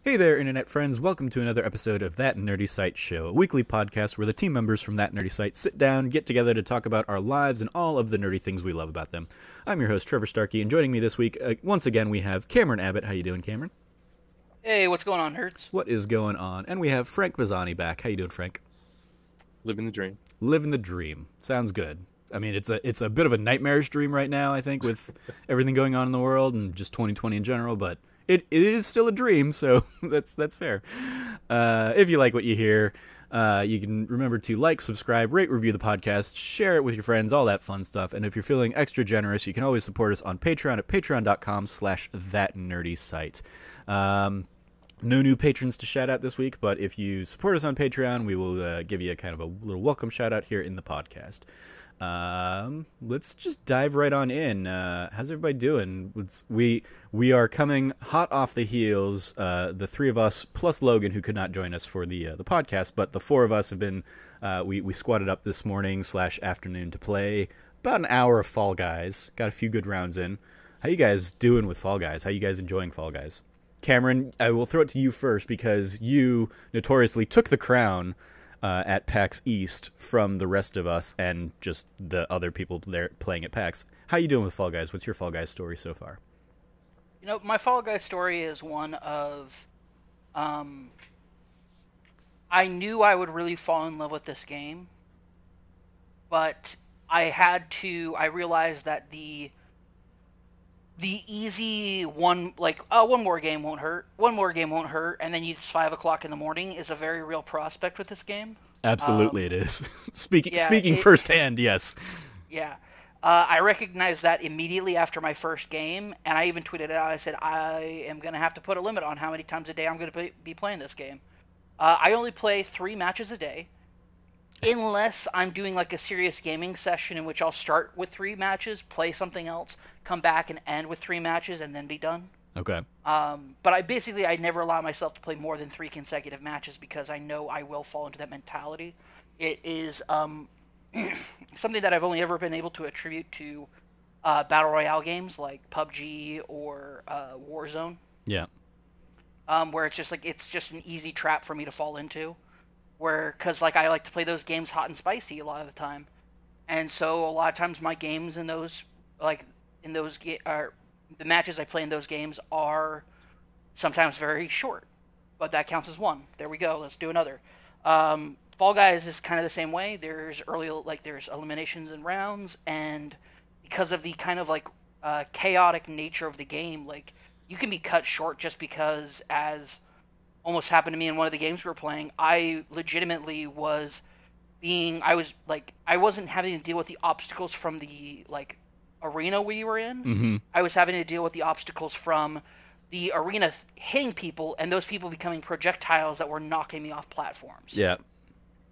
Hey there, Internet friends. Welcome to another episode of That Nerdy Site Show, a weekly podcast where the team members from That Nerdy Site sit down, get together to talk about our lives and all of the nerdy things we love about them. I'm your host, Trevor Starkey, and joining me this week, once again, we have Cameron Abbott. How you doing, Cameron? Hey, what's going on, Hertz? What is going on? And we have Frank Bazzani back. How you doing, Frank? Living the dream. Living the dream. Sounds good. I mean, it's a bit of a nightmarish dream right now, I think, with everything going on in the world and just 2020 in general, but it is still a dream, so that's fair. If you like what you hear, you can remember to like, subscribe, rate, review the podcast, share it with your friends, all that fun stuff. And if you're feeling extra generous, you can always support us on Patreon at patreon.com/thatnerdysite. No new patrons to shout out this week, but if you support us on Patreon, we will give you a kind of a little welcome shout out here in the podcast. Let's just dive right on in. How's everybody doing? We are coming hot off the heels, the three of us plus Logan, who could not join us for the podcast, but the four of us have been we squatted up this morning / afternoon to play about an hour of Fall Guys. Got a few good rounds in. How you guys doing with Fall Guys? How you guys enjoying Fall Guys? Cameron, I will throw it to you first because you notoriously took the crown at PAX East from the rest of us and just the other people there playing at PAX. How you doing with Fall Guys? What's your Fall Guys story so far? You know, my Fall Guys story is one of, I knew I would really fall in love with this game, but I realized that the easy one more game won't hurt, and then it's 5 o'clock in the morning is a very real prospect with this game. Absolutely, it is. Speaking firsthand, yes. Yeah. I recognized that immediately after my first game, and I even tweeted it out. I said, I am going to have to put a limit on how many times a day I'm going to be playing this game. I only play 3 matches a day, unless I'm doing like a serious gaming session in which I'll start with 3 matches, play something else, come back and end with 3 matches, and then be done. Okay. But I never allow myself to play more than 3 consecutive matches because I know I will fall into that mentality. It is something that I've only ever been able to attribute to Battle Royale games like PUBG or Warzone. Yeah. Where it's just an easy trap for me to fall into. Because I like to play those games hot and spicy a lot of the time. And so a lot of times my games in those, the matches I play in those games are sometimes very short, but that counts as one. There we go. Let's do another. Fall Guys is kind of the same way. There's there's eliminations and rounds, and because of the kind of chaotic nature of the game, you can be cut short just because, as almost happened to me in one of the games we were playing, I legitimately I wasn't having to deal with the obstacles from the arena we were in. Mm-hmm. I was having to deal with the obstacles from the arena hitting people and those people becoming projectiles that were knocking me off platforms. Yeah.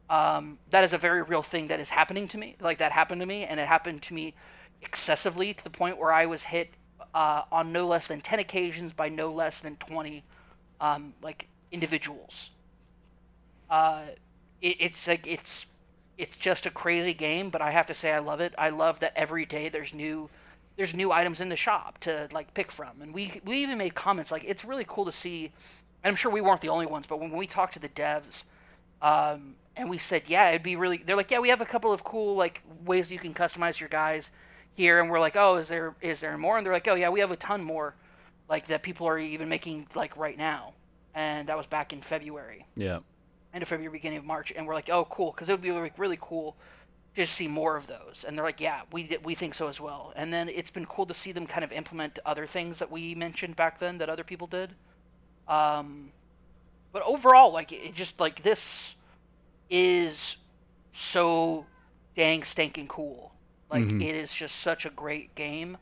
That is a very real thing that is happening to me. That happened to me, and it happened to me excessively to the point where I was hit on no less than 10 occasions by no less than 20 individuals. It's just a crazy game, but I have to say I love it. I love that every day there's new items in the shop to pick from, and we even made comments it's really cool to see. And I'm sure we weren't the only ones, but when we talked to the devs, and we said, yeah, it'd be really. They're like, yeah, we have a couple of cool ways you can customize your guys here, and we're like, oh, is there more? And they're like, oh yeah, we have a ton more, that people are even making right now, and that was back in February. Yeah. End of February, beginning of March, and we're like, oh, cool, because it would be really cool to just see more of those. And they're like, yeah, we think so as well. And then it's been cool to see them kind of implement other things that we mentioned back then that other people did. But overall, it just this is so dang stinking cool. Mm-hmm. It is just such a great game.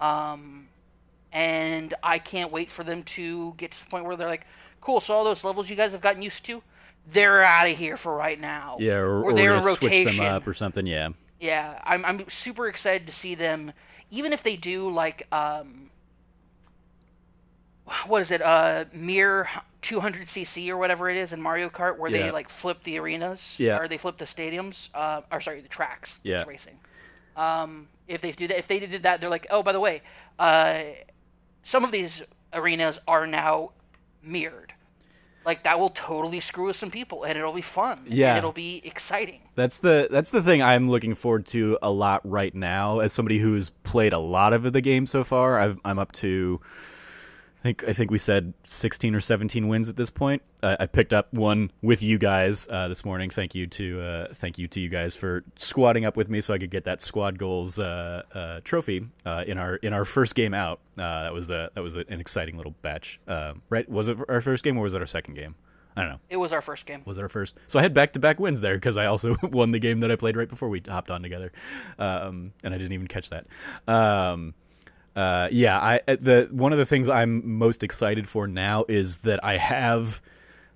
And I can't wait for them to get to the point where they're like, cool, so all those levels you guys have gotten used to, they're out of here for right now. Yeah, or they're switch them up or something. Yeah. Yeah, I'm super excited to see them, even if they do what is it? Mere 200cc or whatever it is in Mario Kart, where they flip the arenas, or they flip the stadiums, the tracks. Yeah. It's racing. If they did that, they're like, oh, by the way, some of these arenas are now mirrored. like that will totally screw with some people, and it'll be fun. Yeah. And it'll be exciting. That's the thing I'm looking forward to a lot right now. As somebody who's played a lot of the game so far, I'm up to, I think we said 16 or 17 wins at this point. I picked up one with you guys this morning. Thank you to you guys for squadding up with me so I could get that squad goals trophy in our first game out. That was an exciting little batch. Right? Was it our first game or was it our second game? I don't know. It was our first game. Was it our first? So I had back-to-back wins there because I also won the game that I played right before we hopped on together, and I didn't even catch that. One of the things I'm most excited for now is that I have,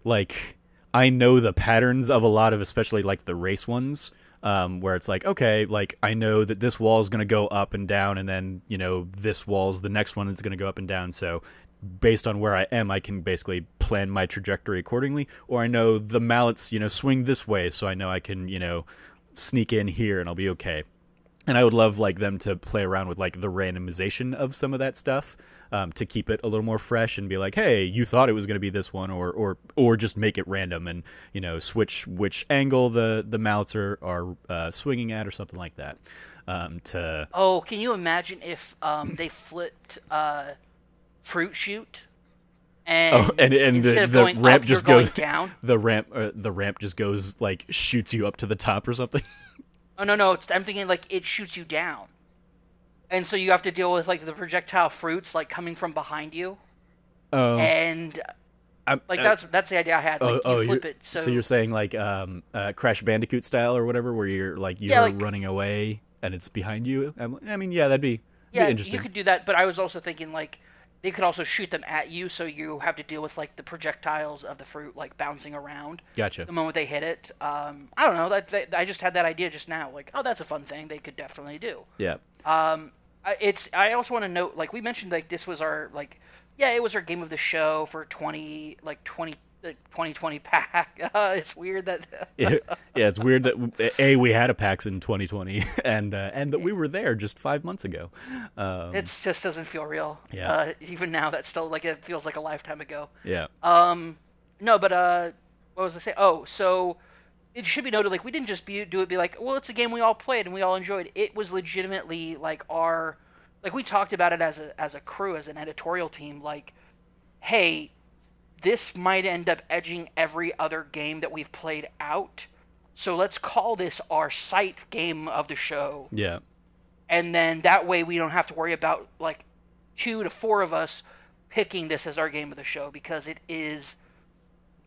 like, I know the patterns of a lot of, especially like the race ones, where it's like, okay, like I know that this wall is going to go up and down, and then this wall's the next one is going to go up and down. So based on where I am, I can basically plan my trajectory accordingly. Or I know the mallets, swing this way, so I know I can, sneak in here and I'll be okay. And I would love like them to play around with like the randomization of some of that stuff, to keep it a little more fresh and be like, hey, you thought it was going to be this one, or just make it random and switch which angle the mallets are swinging at or something like that. Can you imagine if they flipped fruit shoot, and the ramp up, just going goes down? The ramp just goes like shoots you up to the top or something. Oh no! I'm thinking like it shoots you down, and so you have to deal with like the projectile fruits like coming from behind you, and that's the idea I had. Like you flip it. So you're saying like Crash Bandicoot style or whatever, where you're running away and it's behind you. I mean, yeah, that'd be interesting. You could do that, but I was also thinking like they could also shoot them at you, so you have to deal with like the projectiles of the fruit like bouncing around. Gotcha. The moment they hit it. I don't know. I just had that idea just now. Like, oh, that's a fun thing they could definitely do. Yeah. I also want to note, like we mentioned, like this was our it was our game of the show for 2020 pack. It's weird that it's weird that we had a PAX in 2020 and that we were there just 5 months ago. It just doesn't feel real. Yeah. Even now, that's still like it feels like a lifetime ago. Yeah. No, but what was I saying? Oh, so it should be noted, like we didn't just be like, well, it's a game we all played and we all enjoyed. It was legitimately like we talked about it as a crew, as an editorial team. Like, hey, this might end up edging every other game that we've played out. So let's call this our site game of the show. Yeah. And then that way we don't have to worry about like 2 to 4 of us picking this as our game of the show, because it is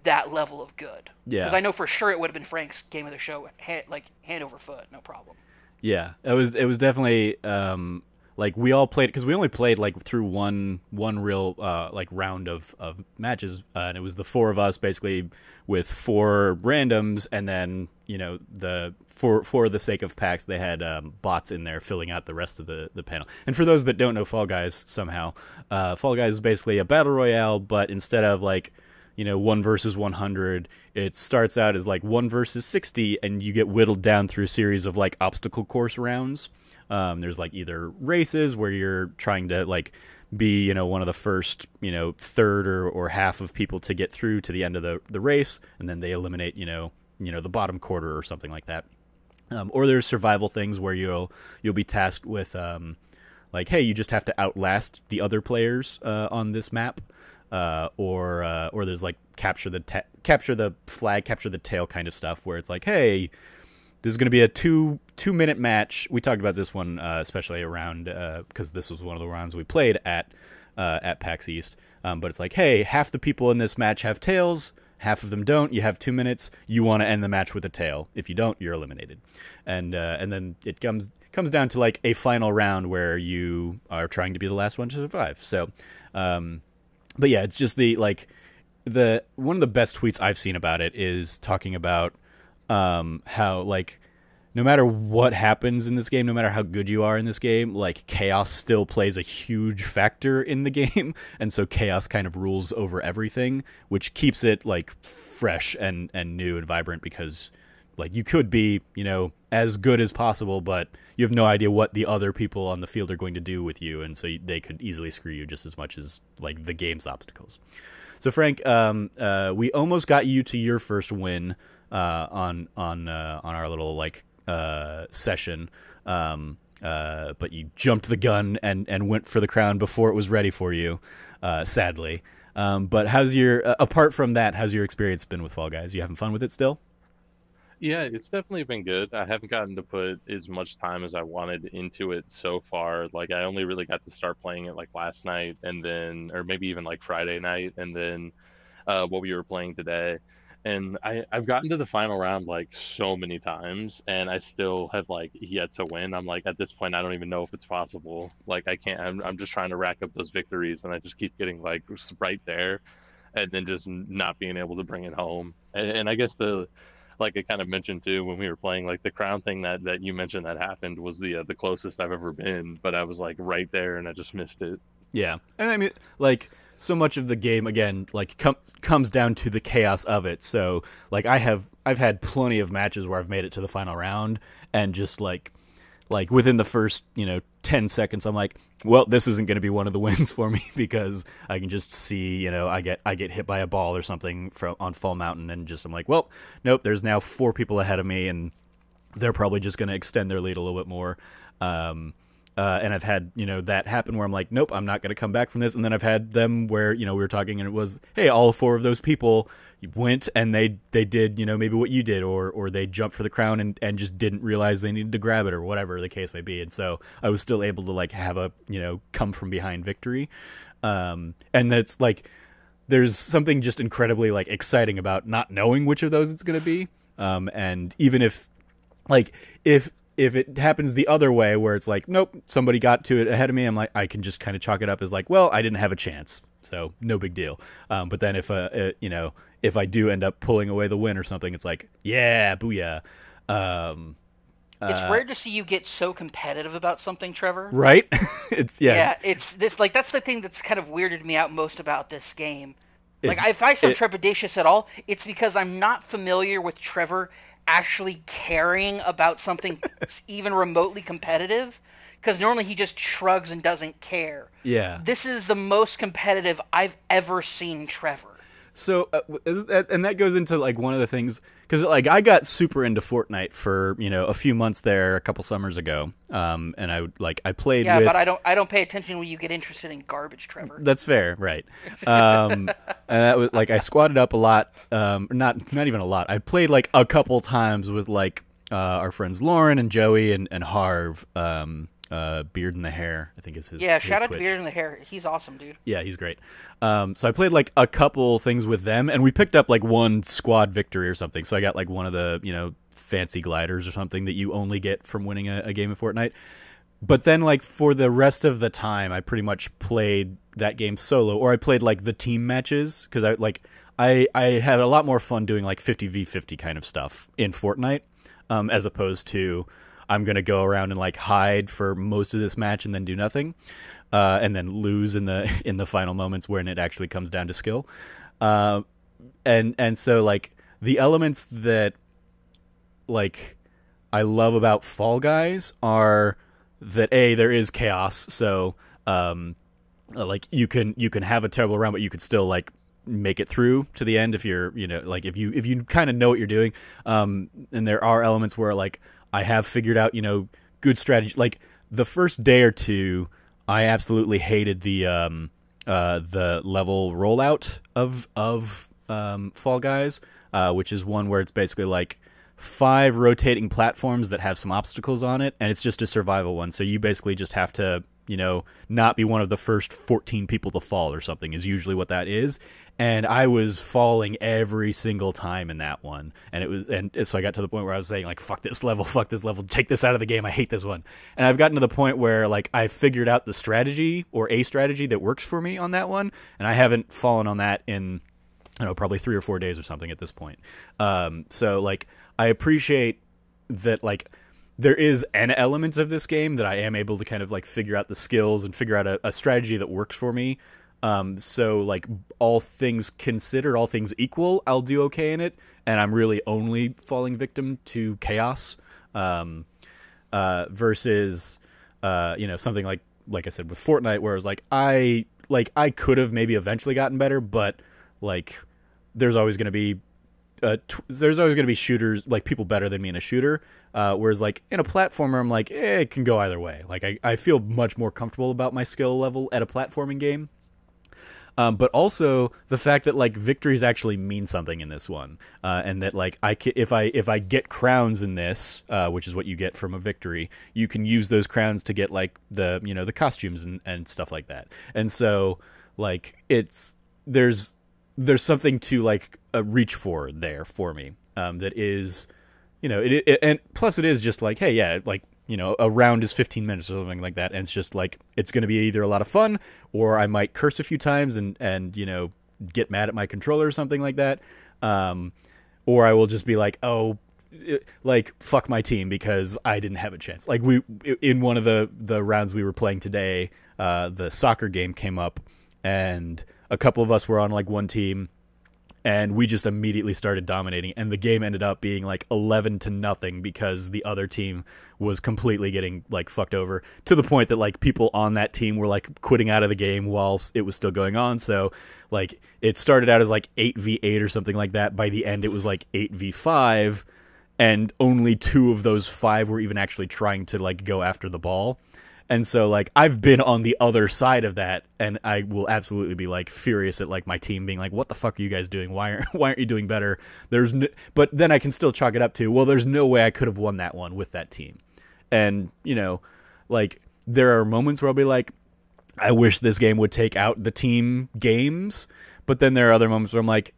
that level of good. Yeah. Because I know for sure it would have been Frank's game of the show, hand over foot, no problem. Yeah. It was definitely like we all played, because we only played like through one real like round of matches, and it was the 4 of us basically with 4 randoms, and then for the sake of PAX they had bots in there filling out the rest of the panel. And for those that don't know Fall Guys somehow, Fall Guys is basically a battle royale, but instead of like 1 versus 100, it starts out as like 1 versus 60, and you get whittled down through a series of like obstacle course rounds. There's like either races where you're trying to like be one of the first third or half of people to get through to the end of the race, and then they eliminate the bottom quarter or something like that. Or there's survival things where you'll be tasked with like, hey, you just have to outlast the other players on this map. Or there's like capture the flag, capture the tail kind of stuff, where it's like, hey, this is going to be a 2-minute match. We talked about this one especially around because this was one of the rounds we played at PAX East. But it's like, hey, half the people in this match have tails, half of them don't. You have 2 minutes. You want to end the match with a tail. If you don't, you're eliminated. And then it comes down to like a final round where you are trying to be the last one to survive. So, but yeah, it's just one of the best tweets I've seen about it is talking about how like no matter what happens in this game, no matter how good you are in this game, like chaos still plays a huge factor in the game, and so chaos kind of rules over everything, which keeps it like fresh and new and vibrant, because like you could be as good as possible, but you have no idea what the other people on the field are going to do with you, and so they could easily screw you just as much as like the game's obstacles. So Frank, we almost got you to your first win on our little like session, but you jumped the gun and went for the crown before it was ready for you, sadly. But how's your apart from that? How's your experience been with Fall Guys? You having fun with it still? Yeah, it's definitely been good. I haven't gotten to put as much time as I wanted into it so far. Like I only really got to start playing it like last night and then or maybe even like Friday night and then what we were playing today. And I've gotten to the final round like so many times and I still have like yet to win. I'm like at this point I don't even know if it's possible. Like I can't I'm just trying to rack up those victories and I just keep getting like right there and then just not being able to bring it home. And I guess the like I kind of mentioned too when we were playing, like the crown thing that you mentioned that happened was the closest I've ever been, but I was like right there and I just missed it. Yeah, and I mean, like so much of the game again, like comes down to the chaos of it. So, like I've had plenty of matches where I've made it to the final round and just like within the first 10 seconds, I'm like, well, this isn't going to be one of the wins for me because I can just see, I get hit by a ball or something on Fall Mountain and just I'm like, well, nope, there's now 4 people ahead of me and they're probably just going to extend their lead a little bit more. And I've had, that happen where I'm like, nope, I'm not going to come back from this. And then I've had them where, we were talking and it was, hey, all 4 of those people went and they did, maybe what you did or they jumped for the crown and just didn't realize they needed to grab it or whatever the case may be. And so I was still able to like have a, come from behind victory. And that's like, there's something just incredibly like exciting about not knowing which of those it's going to be. And even if it happens the other way where it's like, nope, somebody got to it ahead of me, I'm like, I can just kind of chalk it up as like, well, I didn't have a chance, so no big deal. But then if I do end up pulling away the win or something, it's like, yeah, booyah. It's rare to see you get so competitive about something, Trevor. Right? It's this like that's the thing that's kind of weirded me out most about this game. Like if I sound trepidatious at all, it's because I'm not familiar with Trevor actually caring about something even remotely competitive, because normally he just shrugs and doesn't care. Yeah. This is the most competitive I've ever seen Trevor. So, and that goes into like one of the things, because like I got super into Fortnite for a few months there a couple summers ago, and I played. Yeah, with... but I don't pay attention when you get interested in garbage, Trevor. That's fair, right? And that was like I squatted up a lot, not even a lot. I played like a couple times with like our friends Lauren and Joey and Harv. Beard in the Hair, I think is his. Yeah, his shout out Twitch. to Beard in the Hair. He's awesome, dude. Yeah, he's great. So I played like a couple things with them, and we picked up like one squad victory or something. So I got like one of the fancy gliders or something that you only get from winning a game of Fortnite. But then like for the rest of the time, I pretty much played that game solo, or I played like the team matches because I had a lot more fun doing like 50v50 kind of stuff in Fortnite, as opposed to I'm going to go around and like hide for most of this match and then do nothing, and then lose in the final moments when it actually comes down to skill. And so like the elements that like I love about Fall Guys are that there is chaos. So like you can have a terrible round, but you could still like make it through to the end if you're like if you kind of know what you're doing. And there are elements where like I have figured out, good strategy. Like the first day or two, I absolutely hated the level rollout of Fall Guys, which is one where it's basically like 5 rotating platforms that have some obstacles on it, and it's just a survival one. So you basically just have to, not be one of the first 14 people to fall or something is usually what that is. And I was falling every single time in that one. And so I got to the point where I was saying like, fuck this level, take this out of the game. I hate this one. And I've gotten to the point where like I figured out the strategy or a strategy that works for me on that one. And I haven't fallen on that in, probably 3 or 4 days or something at this point. So like I appreciate that like there is an element of this game that I am able to kind of like figure out the skills and figure out a strategy that works for me. So like all things considered, all things equal, I'll do okay in it. And I'm really only falling victim to chaos, versus, something like I said with Fortnite, where it was like, I could have maybe eventually gotten better, but like there's always going to be shooters, like people better than me in a shooter. Whereas like in a platformer, I'm like, it can go either way. Like I feel much more comfortable about my skill level at a platforming game. But also the fact that like victories actually mean something in this one, and that like if I get crowns in this, which is what you get from a victory, you can use those crowns to get like the costumes and stuff like that. And so like there's something to like reach for there for me, that is, and plus it is just like, hey, yeah, like, a round is 15 minutes or something like that, and it's just like it's going to be either a lot of fun, or I might curse a few times and get mad at my controller or something like that, or I will just be like, oh, like fuck my team because I didn't have a chance. Like in one of the rounds we were playing today, the soccer game came up, and a couple of us were on like one team, and we just immediately started dominating, and the game ended up being like 11-0 because the other team was completely getting like fucked over, to the point that like people on that team were like quitting out of the game while it was still going on. So like it started out as like 8v8 or something like that. By the end it was like 8v5, and only 2 of those 5 were even actually trying to like go after the ball. And so, like, I've been on the other side of that, and I will absolutely be, like, furious at, like, my team being like, what the fuck are you guys doing? Why aren't you doing better? But then I can still chalk it up to, well, there's no way I could have won that one with that team. And, like, there are moments where I'll be like, I wish this game would take out the team games. But then there are other moments where I'm like,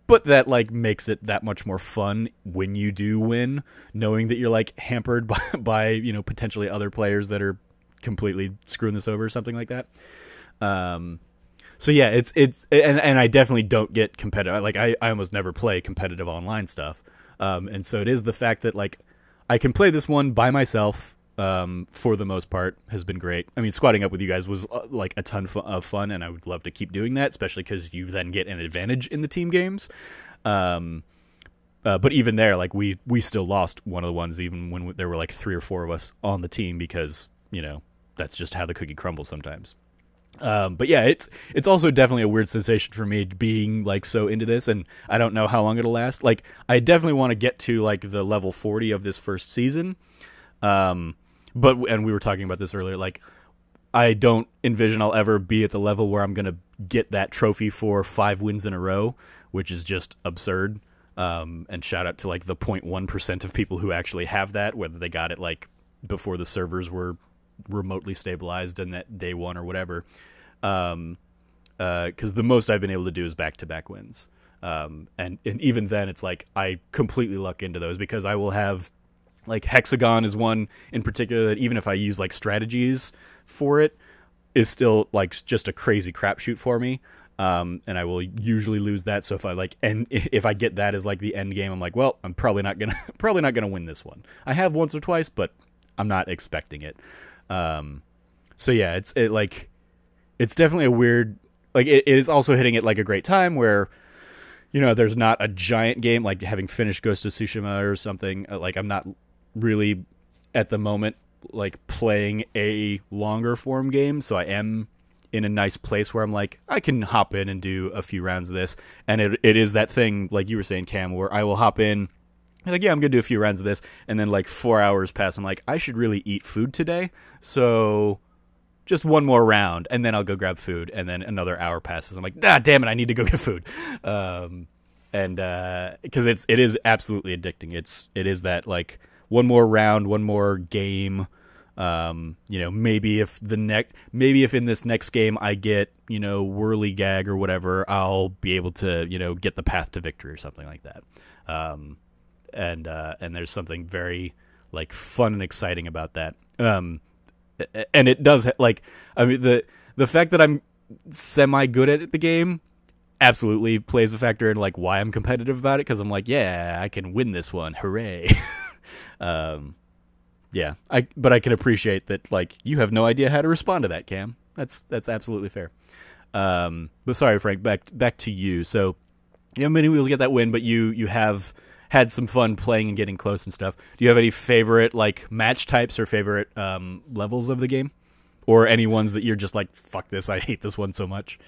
but that, like, makes it that much more fun when you do win, knowing that you're, like, hampered by potentially other players that are completely screwing this over or something like that. So yeah, it's and I definitely don't get competitive. Like I almost never play competitive online stuff. And so it is the fact that like I can play this one by myself, for the most part, has been great. I mean, squatting up with you guys was like a ton of fun, and I would love to keep doing that, especially because you then get an advantage in the team games. But even there, like we still lost one of the ones, even when there were like 3 or 4 of us on the team, because that's just how the cookie crumbles sometimes. But yeah, it's also definitely a weird sensation for me being like so into this, and I don't know how long it'll last. Like I definitely want to get to like the level 40 of this first season. And we were talking about this earlier, like I don't envision I'll ever be at the level where I'm going to get that trophy for 5 wins in a row, which is just absurd. And shout out to like the 0.1% of people who actually have that, whether they got it like before the servers were remotely stabilized and that day 1 or whatever. Because the most I've been able to do is back-to-back wins. And even then it's like I completely luck into those, because I will have like Hexagon is one in particular that even if I use like strategies for it, is still like just a crazy crapshoot for me. And I will usually lose that. So if I get that as like the end game, I'm like, well, I'm probably not gonna win this one. I have once or twice, but I'm not expecting it. So yeah, it's definitely a weird, like it is also hitting at like a great time where, there's not a giant game, like having finished Ghost of Tsushima or something. Like I'm not really at the moment like playing a longer form game. So I am in a nice place where I'm like, I can hop in and do a few rounds of this. And it is that thing, like you were saying, Cam, where I will hop in, like, yeah, I'm going to do a few rounds of this. And then like 4 hours pass. I'm like, I should really eat food today. So just one more round and then I'll go grab food. And then another hour passes. I'm like, damn it, I need to go get food. And because it is absolutely addicting. It is that like one more round, one more game. Maybe if in this next game I get, whirly gag or whatever, I'll be able to, get the path to victory or something like that. And there's something very like fun and exciting about that. And it does like, I mean, the fact that I'm semi good at the game absolutely plays a factor in like why I'm competitive about it. 'Cause I'm like, yeah, I can win this one. Hooray. Yeah, but I can appreciate that, like, you have no idea how to respond to that, Cam. That's absolutely fair. But sorry, Frank, back to you. So, maybe we'll get that win, but you have had some fun playing and getting close and stuff. Do you have any favorite, like, match types or favorite levels of the game? Or any ones that you're just like, fuck this, I hate this one so much?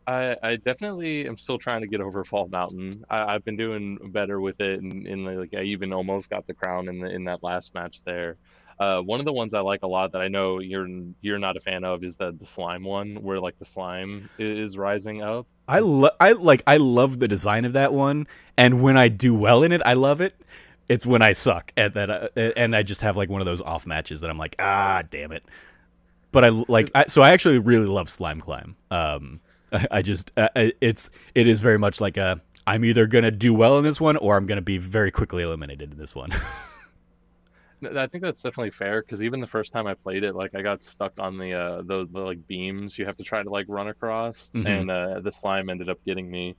I definitely am still trying to get over Fall Mountain. I've been doing better with it, and like I even almost got the crown in that last match there. One of the ones I like a lot that I know you're not a fan of is the slime one, where like the slime is rising up. I love the design of that one, and when I do well in it, I love it. It's when I suck at that, and I just have like one of those off matches that I'm like, ah, damn it. But so I actually really love Slime Climb. I just it is very much like I'm either gonna do well in this one or I'm gonna be very quickly eliminated in this one. I think that's definitely fair because even the first time I played it, like I got stuck on the like beams you have to try to like run across, Mhm. and the slime ended up getting me.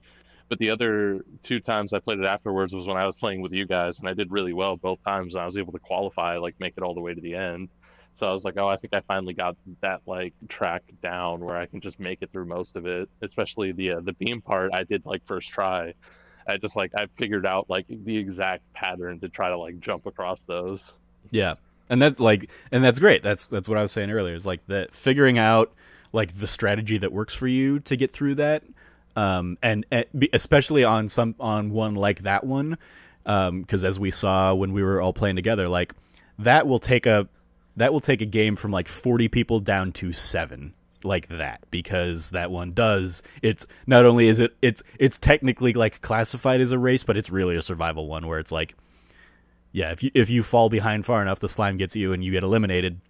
But the other two times I played it afterwards was when I was playing with you guys, and I did really well both times. And I was able to qualify, like make it all the way to the end. So I was like, oh, I think I finally got that like track down where I can just make it through most of it. Especially the beam part, I did like first try. I just like I figured out like the exact pattern to try to like jump across those. Yeah, and that's great. That's what I was saying earlier. Is like that figuring out like the strategy that works for you to get through that, especially on one like that one, because as we saw when we were all playing together, like that will take a game from like 40 people down to 7 like that, because that one does, it's not only is it's technically like classified as a race, but it's really a survival one where it's like, yeah, if you fall behind far enough, the slime gets you and you get eliminated.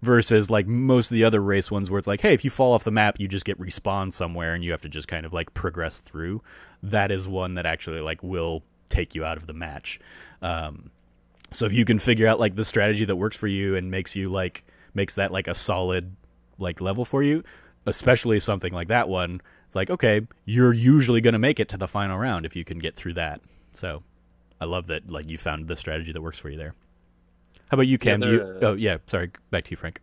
Versus like most of the other race ones where it's like, hey, if you fall off the map, you just get respawned somewhere and you have to just kind of like progress through. That is one that actually like will take you out of the match. So if you can figure out like the strategy that works for you and makes that like a solid like level for you, especially something like that one, it's like, okay, you're usually going to make it to the final round if you can get through that. So I love that like you found the strategy that works for you there. How about you, Cam? Oh yeah, sorry. Back to you, Frank.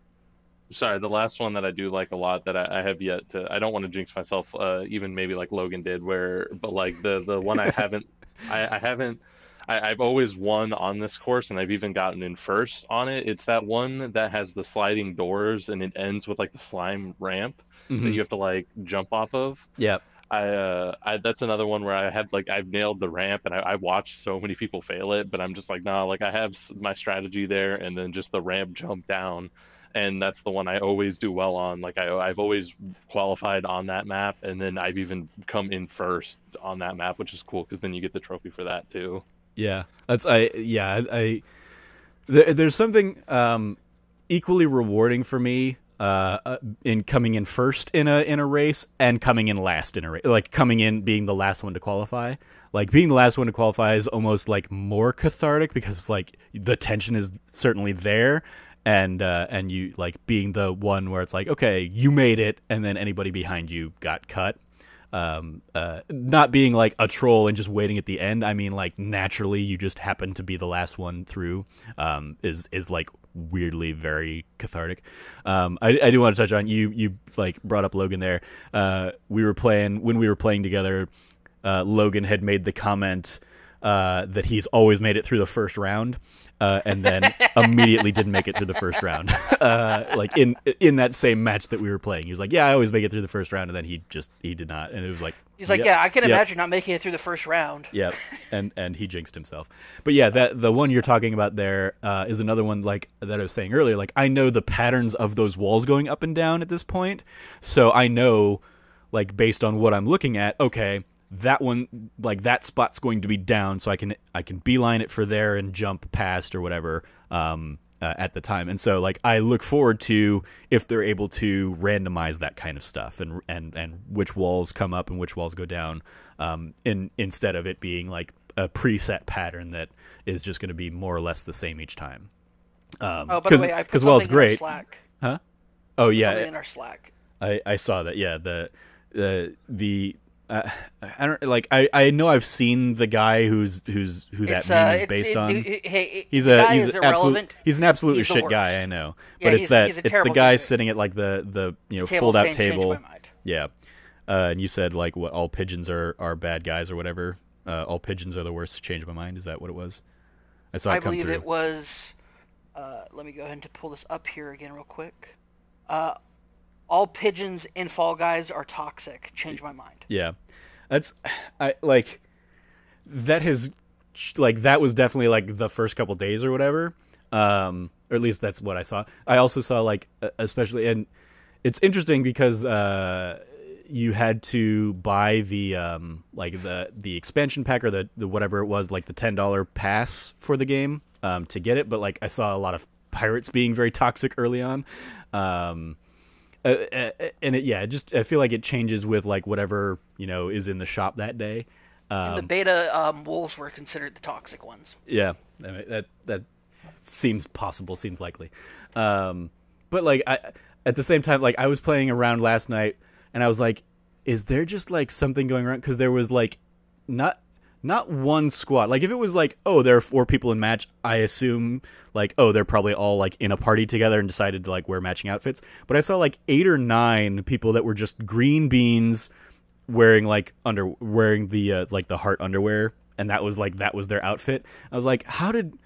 Sorry, the last one that I do like a lot that I have yet to. I don't want to jinx myself, even maybe like Logan did, but like the one I haven't, I haven't. I've always won on this course, and I've even gotten in first on it. It's that one that has the sliding doors, and it ends with like the slime ramp that Mm-hmm. you have to like jump off of. Yeah. That's another one where I've nailed the ramp, and I watched so many people fail it, but I'm just like, nah, like I have my strategy there, and then just the ramp jump down, and that's the one I always do well on. Like I've always qualified on that map, and then I've even come in first on that map, which is cool because then you get the trophy for that too. Yeah. There's something equally rewarding for me in coming in first in a race and coming in last in a race. Like coming in being the last one to qualify. Like being the last one to qualify is almost like more cathartic because like the tension is certainly there, and you like being the one where it's like, okay, you made it, and then anybody behind you got cut. Not being like a troll and just waiting at the end. I mean, like naturally, you just happen to be the last one through. Is like weirdly very cathartic. I do want to touch on you like brought up Logan there. We were playing when we were playing together. Logan had made the comment that he's always made it through the first round. And then immediately didn't make it through the first round. Like in that same match that we were playing, he was like, "Yeah, I always make it through the first round," and then he did not, and it was like He's like, yeah, I can imagine not making it through the first round. Yep, and he jinxed himself. But yeah, that the one you're talking about there is another one like that I was saying earlier. Like I know the patterns of those walls going up and down at this point, so I know like based on what I'm looking at, okay, that one, like that spot's going to be down, so I can beeline it for there and jump past or whatever at the time. And so like I look forward to if they're able to randomize that kind of stuff and which walls come up and which walls go down, instead of it being like a preset pattern that is just going to be more or less the same each time. Oh, by the way, I put something it's great. in our Slack. Huh? Oh yeah, something in our Slack. I saw that. Yeah, the I don't like. I know I've seen the guy who that meme is based on. He's an absolutely shit guy. I know, yeah, but it's the guy dude. sitting at like the fold out table. My mind. Yeah, and you said like what all pigeons are bad guys or whatever. All pigeons are the worst. Change my mind. Is that what it was? I saw it come believe through. It was. Let me go ahead and pull this up here again real quick. all pigeons in Fall Guys are toxic. Change my mind. Yeah, I like that has like that was definitely like the first couple days or whatever. Or at least that's what I saw. I also saw like especially, and it's interesting because you had to buy the like the expansion pack or the whatever it was, like the $10 pass for the game to get it. But like I saw a lot of pirates being very toxic early on. And I feel like it changes with like whatever is in the shop that day. In the beta, wolves were considered the toxic ones. Yeah, I mean, that seems possible, seems likely. But like at the same time, like I was playing around last night, and I was like, is there just like something going around? Because there was like not one squad. Like if it was like, oh, there are 4 people in match, I assume like, oh, they're probably all like in a party together and decided to like wear matching outfits. But I saw like 8 or 9 people that were just green beans wearing like wearing the like the heart underwear, and that was their outfit. I was like, how did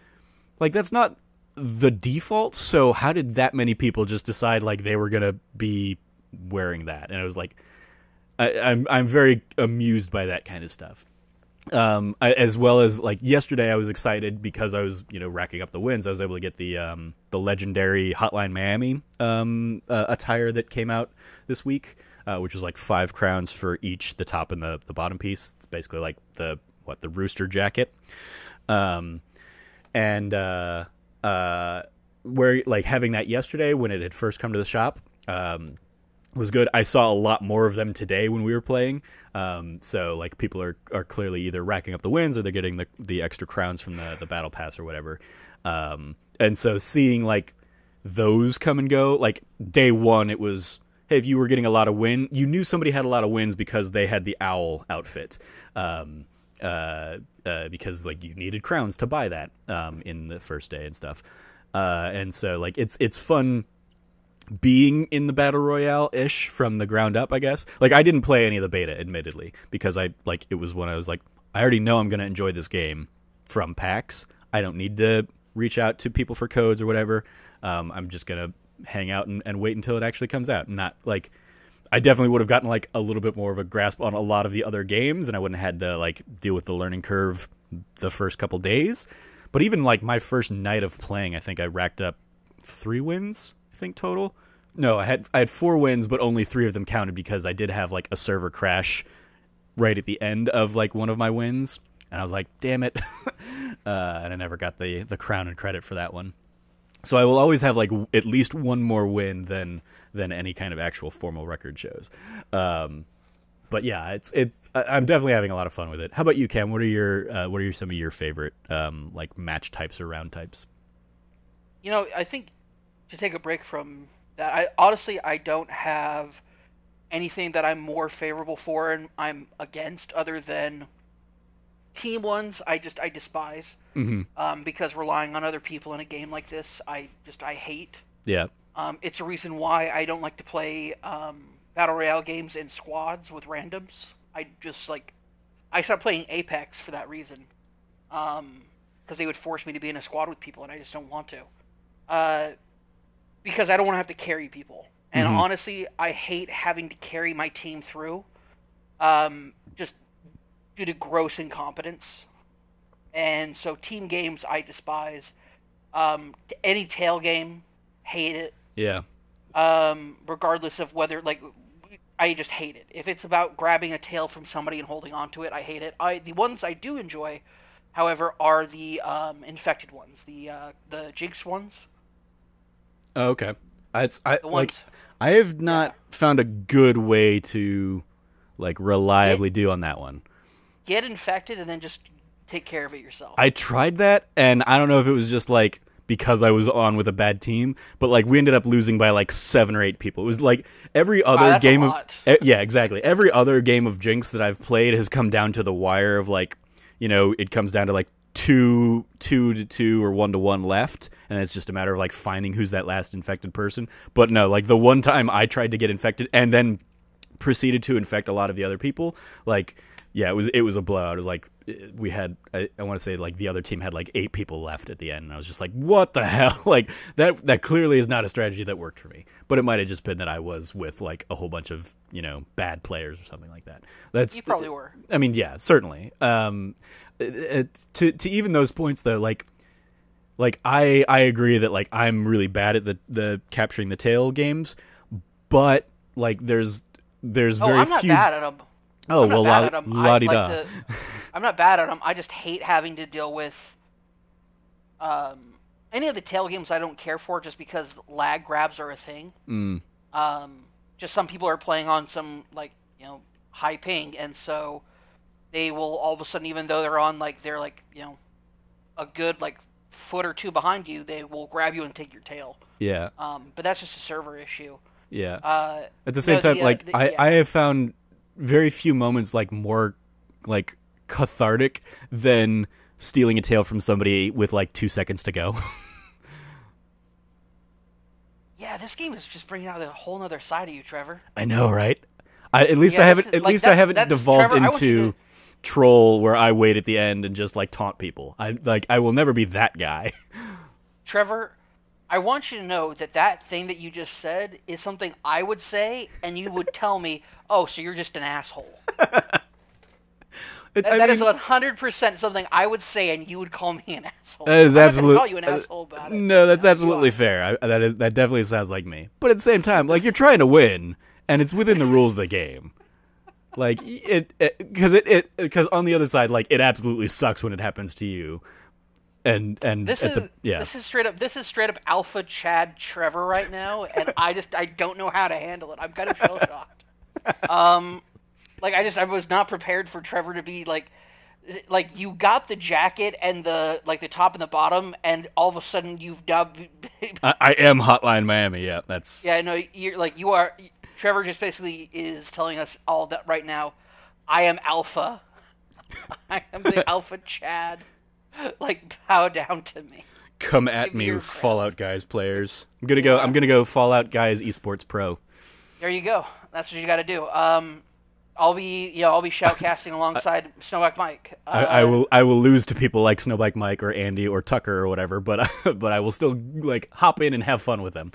like that's not the default, so how did that many people just decide like they were gonna be wearing that? And I was like, I'm very amused by that kind of stuff. As well as like yesterday, I was excited because I was racking up the wins. I was able to get the legendary Hotline Miami attire that came out this week, which was like 5 crowns for each the top and the bottom piece. It's basically like the rooster jacket. And where like having that yesterday when it had first come to the shop was good. I saw a lot more of them today when we were playing. So like people are clearly either racking up the wins or they're getting the extra crowns from the battle pass or whatever. And so seeing like those come and go, like day one, it was, hey, if you were getting a lot of win, you knew somebody had a lot of wins because they had the owl outfit. Because like you needed crowns to buy that in the first day and stuff. And so like it's fun being in the battle royale ish from the ground up, I guess. Like I didn't play any of the beta, admittedly, because it was when I was like, I already know I'm going to enjoy this game from packs. I don't need to reach out to people for codes or whatever. I'm just going to hang out and wait until it actually comes out. Not like I definitely would have gotten like a little bit more of a grasp on a lot of the other games, and I wouldn't have had to like deal with the learning curve the first couple days. But even like my first night of playing, I think I racked up 3 wins, I think total. No, I had 4 wins, but only 3 of them counted because I did have like a server crash right at the end of like one of my wins, and I was like, damn it. And I never got the crown and credit for that one. So I will always have like at least one more win than any kind of actual formal record shows. But yeah, it's I'm definitely having a lot of fun with it. How about you, Cam? What are some of your favorite like match types or round types? I think to take a break from that, I don't have anything that I'm more favorable for and I'm against other than team ones. I despise. Mm-hmm. Because relying on other people in a game like this, I hate. Yeah. It's a reason why I don't like to play Battle Royale games in squads with randoms. I stopped playing Apex for that reason. Because they would force me to be in a squad with people, and I just don't want to. Because I don't want to have to carry people. And honestly, I hate having to carry my team through. Just due to gross incompetence. And so team games I despise. Any tail game, hate it. Yeah. Regardless of whether, like, I just hate it. If it's about grabbing a tail from somebody and holding on to it, I hate it. The ones I do enjoy, however, are the infected ones, the Jinx ones. Oh, okay. I have not found a good way to like reliably do on that one. Get infected and then just take care of it yourself. I tried that, and I don't know if it was just like because I was on with a bad team, but like we ended up losing by like 7 or 8 people. It was like every other game of yeah, exactly. Every other game of Jinx that I've played has come down to the wire of like, it comes down to like 2 to 2 or 1 to 1 left, and it's just a matter of like finding who's that last infected person. But no, like the one time I tried to get infected and then proceeded to infect a lot of the other people, like Yeah, it was a blowout. It was like we had I want to say like the other team had like 8 people left at the end, and I was just like, what the hell? Like that clearly is not a strategy that worked for me. But it might have just been that I was with like a whole bunch of, bad players or something like that. You probably were. I mean, yeah, certainly. To even those points though, like I agree that like I'm really bad at the capturing the tail games, but like there's very I'm not few. bad at them. Oh, I'm well, not bad at 'em. la-di-da. I'm not bad at them. I just hate having to deal with any of the tail games. I don't care for just because lag grabs are a thing. Just some people are playing on some high ping, and so they will all of a sudden, even though they're on they're a good foot or two behind you, they will grab you and take your tail. Yeah. But that's just a server issue. Yeah. At the same time, I have found very few moments more cathartic than stealing a tail from somebody with 2 seconds to go. Yeah, this game is just bringing out a whole other side of you, Trevor. I know, right? I haven't devolved Trevor, into troll where I wait at the end and just taunt people. I will never be that guy. Trevor, I want you to know that thing that you just said is something I would say, and you would tell me, "Oh, so you're just an asshole." That is 100% something I would say, and you would call me an asshole. That is absolutely. Call you an asshole about it. No, that's absolutely fair. That definitely sounds like me. But at the same time, you're trying to win, and it's within the rules of the game. Because on the other side, it absolutely sucks when it happens to you. And this is straight up alpha Chad Trevor right now, and I don't know how to handle it. I'm kind of shell shocked. I was not prepared for Trevor to be you got the jacket and the the top and the bottom, and all of a sudden you've dubbed. I am Hotline Miami. Yeah, that's. Yeah, no, you are. Trevor just basically is telling us all that right now. I am alpha. I am the alpha Chad. Bow down to me. Come at me, Fallout Guys players. I'm gonna go Fallout Guys Esports Pro. There you go. That's what you got to do. I'll be shoutcasting alongside Snowbike Mike. I will lose to people like Snowbike Mike or Andy or Tucker or whatever, but I will still hop in and have fun with them.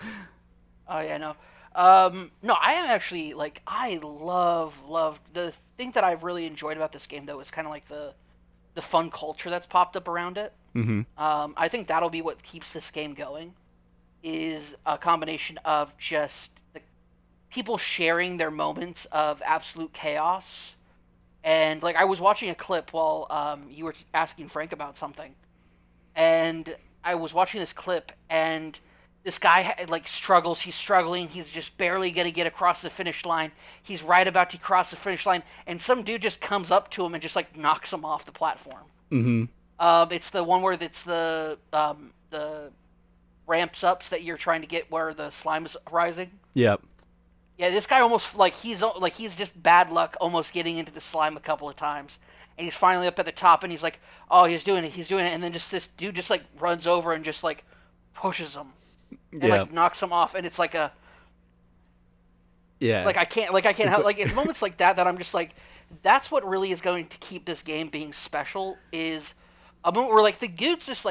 Oh yeah, no. No, I am actually I love the thing that I've really enjoyed about this game though is kind of the fun culture that's popped up around it. Mm-hmm. I think that'll be what keeps this game going, is a combination of just the people sharing their moments of absolute chaos. And I was watching a clip while you were asking Frank about something, and I was watching this clip, and this guy struggles. He's struggling. He's just barely gonna get across the finish line. He's right about to cross the finish line, and some dude just comes up to him and just knocks him off the platform. Mm-hmm. It's the one where it's the ramps ups that you're trying to get where the slime is rising. Yep. Yeah, this guy almost he's just bad luck almost getting into the slime a couple of times, and he's finally up at the top, and he's oh, he's doing it, and then just this dude just runs over and just pushes him. And knocks him off, and it's I can't help it's moments like that I'm just that's what really is going to keep this game being special, is a moment where the dude's just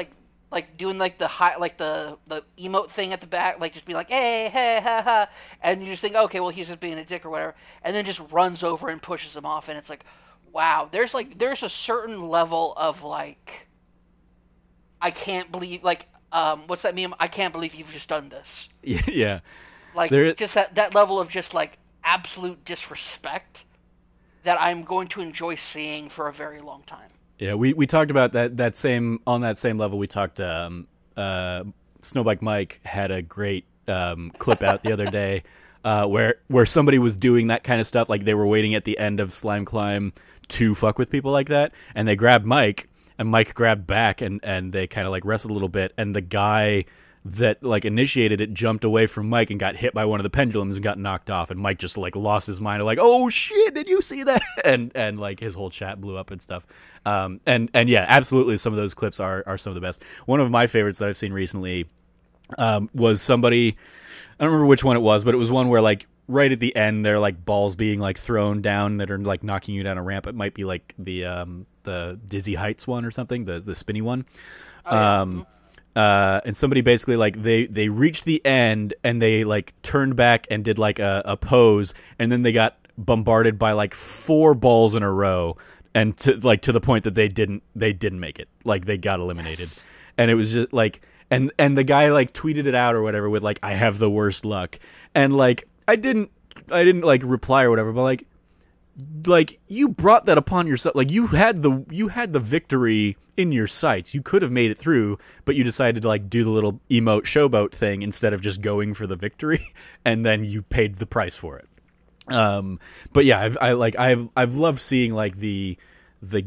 doing the high the emote thing at the back, just be hey ha ha, and you just think, okay, well, he's just being a dick or whatever, and then just runs over and pushes him off, and it's wow, there's a certain level of I can't believe what's that meme? I can't believe you've just done this. Yeah. Just that level of just absolute disrespect that I'm going to enjoy seeing for a very long time. Yeah, we talked about that same level. We talked. Snowbike Mike had a great clip out the other day where somebody was doing that kind of stuff. They were waiting at the end of Slime Climb to fuck with people like that, and they grabbed Mike. And Mike grabbed back, and they kind of wrestled a little bit, and the guy that initiated it jumped away from Mike and got hit by one of the pendulums and got knocked off, and Mike just lost his mind, oh shit, did you see that? And his whole chat blew up and stuff. And yeah, absolutely, some of those clips are some of the best. One of my favorites that I've seen recently was somebody, I don't remember which one it was, but it was one where right at the end, there are like balls being like thrown down that are like knocking you down a ramp. It might be like the Dizzy Heights one or something, the spinny one. Oh, yeah. And somebody basically like they reached the end and they like turned back and did like a pose, and then they got bombarded by like 4 balls in a row, and to the point that they didn't make it, like they got eliminated. Yes. And it was just like, and the guy like tweeted it out or whatever with like, I have the worst luck, and like I didn't like reply or whatever, but like you brought that upon yourself. Like you had the victory in your sights. You could have made it through, but you decided to like do the little emote showboat thing instead of just going for the victory, and then you paid the price for it. But yeah, I've loved seeing like the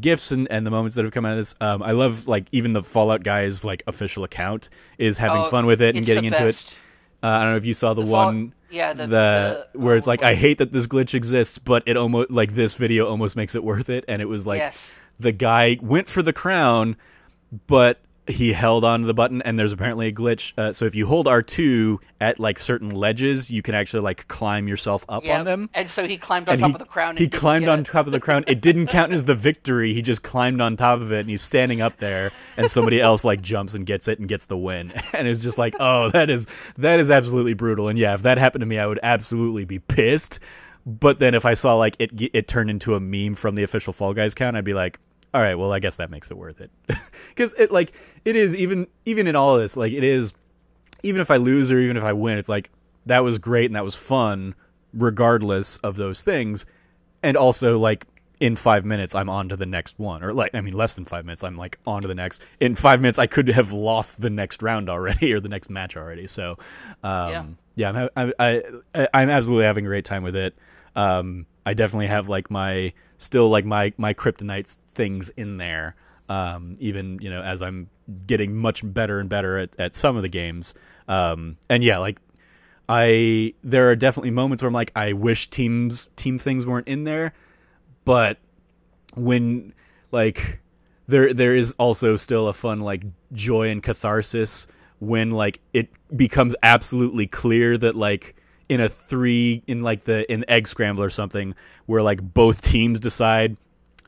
gifts and the moments that have come out of this. I love like even the Fallout guys like official account is having fun with it and getting into it. I don't know if you saw the one, where it's like, I hate that this glitch exists, but it almost like this video almost makes it worth it. And it was like, the guy went for the crown, but he held on to the button, and there's apparently a glitch. So if you hold R2 at like certain ledges, you can actually like climb yourself up on them. And so he climbed on top of the crown. He climbed on top of the crown. It didn't count as the victory. He just climbed on top of it, and he's standing up there, and somebody else like jumps and gets it and gets the win. And it's just like, oh, that is absolutely brutal. And yeah, if that happened to me, I would absolutely be pissed. But then if I saw like it turned into a meme from the official Fall Guys count, I'd be like, all right, well, I guess that makes it worth it. Because it is even in all of this, like it is, even if I lose or even if I win, it's like that was great and that was fun regardless of those things. And also like in 5 minutes I'm on to the next one, or like, I mean, less than 5 minutes I'm like on to the next. In 5 minutes I could have lost the next round already, or the next match already. So I'm absolutely having a great time with it. I definitely have like my kryptonite things in there, even, you know, as I'm getting much better and better at some of the games. And yeah, like there are definitely moments where I'm like, I wish team things weren't in there, but when like there is also still a fun like joy and catharsis when like it becomes absolutely clear that like in Egg Scramble or something, where like both teams decide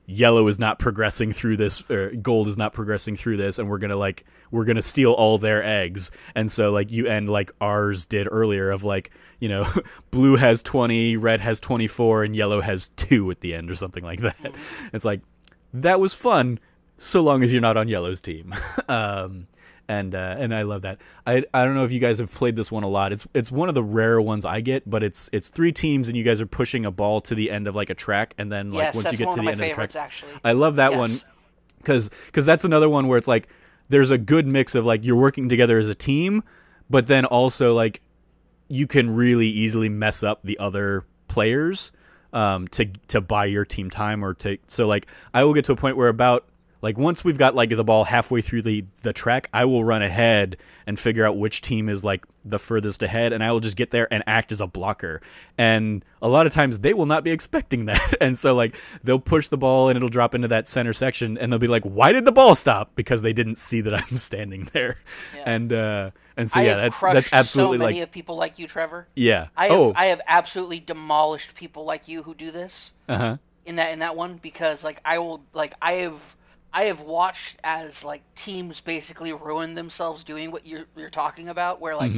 yellow is not progressing through this, or gold is not progressing through this, and we're gonna steal all their eggs. And so like you end like ours did earlier of like, you know, blue has 20, red has 24, and yellow has 2 at the end or something like that. Mm-hmm. It's like, that was fun so long as you're not on yellow's team. And I love that. I don't know if you guys have played this one a lot. It's one of the rarer ones I get, but it's 3 teams and you guys are pushing a ball to the end of like a track, and then like once you get to the end of the track, actually. I love that one because that's another one where it's like there's a good mix of like you're working together as a team, but then also like you can really easily mess up the other players to buy your team time, or so like I will get to a point where about like once we've got like the ball halfway through the track, I will run ahead and figure out which team is like the furthest ahead, and I will just get there and act as a blocker. And a lot of times they will not be expecting that. And so like they'll push the ball and it'll drop into that center section, and they'll be like, why did the ball stop? Because they didn't see that I'm standing there. Yeah. And so yeah, that's absolutely so many like of people like you, Trevor. Yeah. I have absolutely demolished people like you who do this. Uh-huh. In that one, because like I have watched as like teams basically ruin themselves doing what you're talking about, where like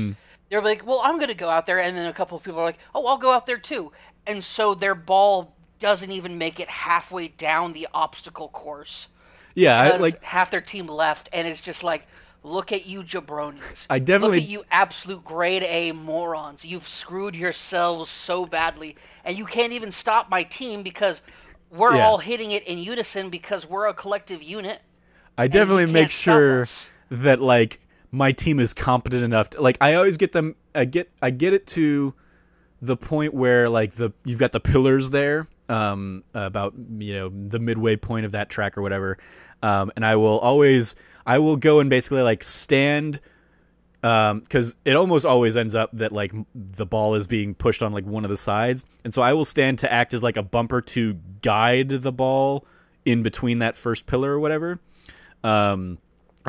they're like, well, I'm gonna go out there, and then a couple of people are like, oh, I'll go out there too, and so their ball doesn't even make it halfway down the obstacle course. Yeah, like half their team left, and it's just like, look at you jabronis. Look at you absolute grade A morons. You've screwed yourselves so badly, and you can't even stop my team because we're all hitting it in unison because we're a collective unit. I definitely make sure that like my team is competent enough to, like, I always get them. I get it to the point where like you've got the pillars there, about, you know, the midway point of that track or whatever, and I will go and basically like stand. Because it almost always ends up that like the ball is being pushed on like one of the sides, and so I will stand to act as like a bumper to guide the ball in between that first pillar or whatever. And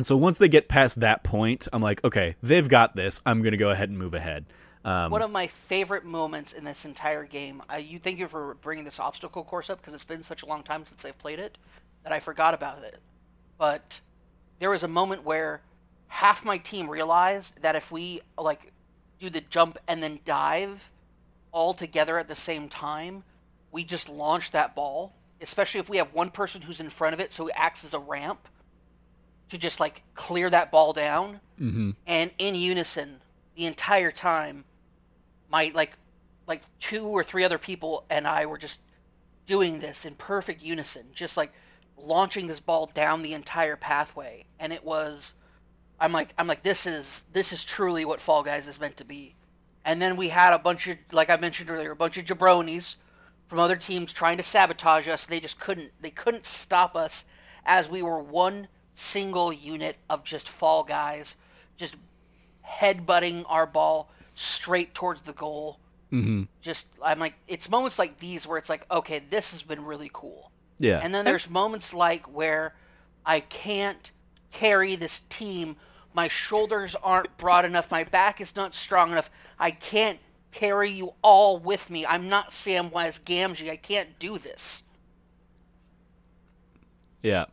so once they get past that point, I'm like, okay, they've got this. I'm gonna go ahead and move ahead. One of my favorite moments in this entire game, you thank you for bringing this obstacle course up because it's been such a long time since I've played it that I forgot about it. But there was a moment where half my team realized that if we like do the jump and then dive all together at the same time, we just launch that ball, especially if we have one person who's in front of it so it acts as a ramp to just like clear that ball down. Mm-hmm. And in unison the entire time, my like 2 or 3 other people and I were just doing this in perfect unison, just like launching this ball down the entire pathway. And it was, I'm like this is truly what Fall Guys is meant to be. And then we had a bunch of, like I mentioned earlier, a bunch of jabronis from other teams trying to sabotage us. They couldn't stop us as we were one single unit of just Fall Guys, just headbutting our ball straight towards the goal. Mm-hmm. Just, I'm like, it's moments like these where it's like, okay, this has been really cool. Yeah. And then there's moments like where I can't carry this team. My shoulders aren't broad enough. My back is not strong enough. I can't carry you all with me. I'm not Samwise Gamgee. I can't do this. Yeah.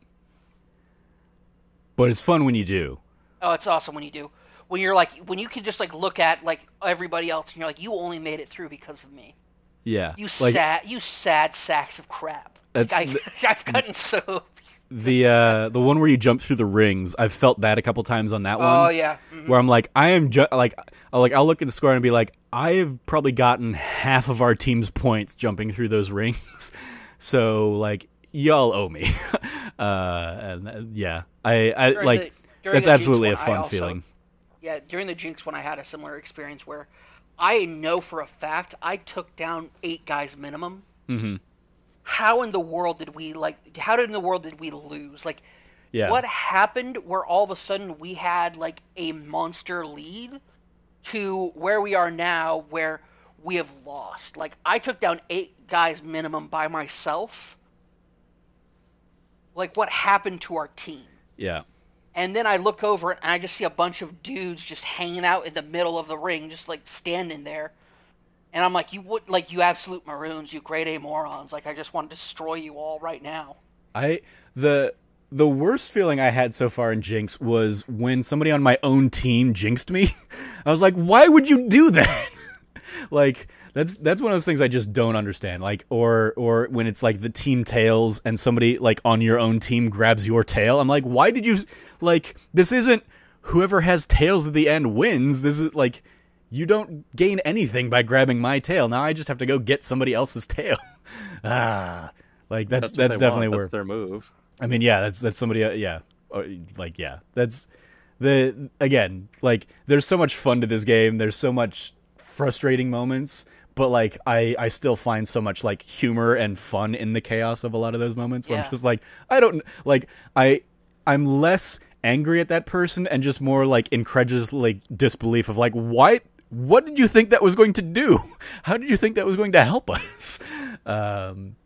But it's fun when you do. Oh, it's awesome when you do. When you're like, when you can just like look at like everybody else and you're like, you only made it through because of me. Yeah. You sad sacks of crap. That's Like, I've gotten so. The one where you jump through the rings. I've felt that a couple times on that one. Oh yeah. Mm-hmm. Where I'm like, I am I'll look at the score and be like, I have probably gotten half of our team's points jumping through those rings. So like, y'all owe me. And yeah, I like that's absolutely a fun feeling. Yeah, during the Jinx one, I had a similar experience where I know for a fact I took down 8 guys minimum. Mm-hmm. How in the world did we lose? Like, yeah. What happened where all of a sudden we had like a monster lead to where we are now, where we have lost? Like, I took down 8 guys minimum by myself. Like, what happened to our team? Yeah. And then I look over and I just see a bunch of dudes just hanging out in the middle of the ring, just like standing there. And I'm like, you absolute maroons, you grade A morons. Like, I just want to destroy you all right now. The worst feeling I had so far in Jinx was when somebody on my own team jinxed me. I was like, why would you do that? Like, that's one of those things I just don't understand. Like, or when it's like the team tails and somebody like on your own team grabs your tail. I'm like, why did you, like, this isn't whoever has tails at the end wins. This is like, you don't gain anything by grabbing my tail. Now I just have to go get somebody else's tail. Like that's definitely where that's their move. I mean, yeah, that's somebody. Yeah, like yeah, that's again, like there's so much fun to this game. There's so much frustrating moments, but like I still find so much like humor and fun in the chaos of a lot of those moments where I'm just like, I don't like I'm less angry at that person and just more like incredulous like disbelief of like, what did you think that was going to do? How did you think that was going to help us?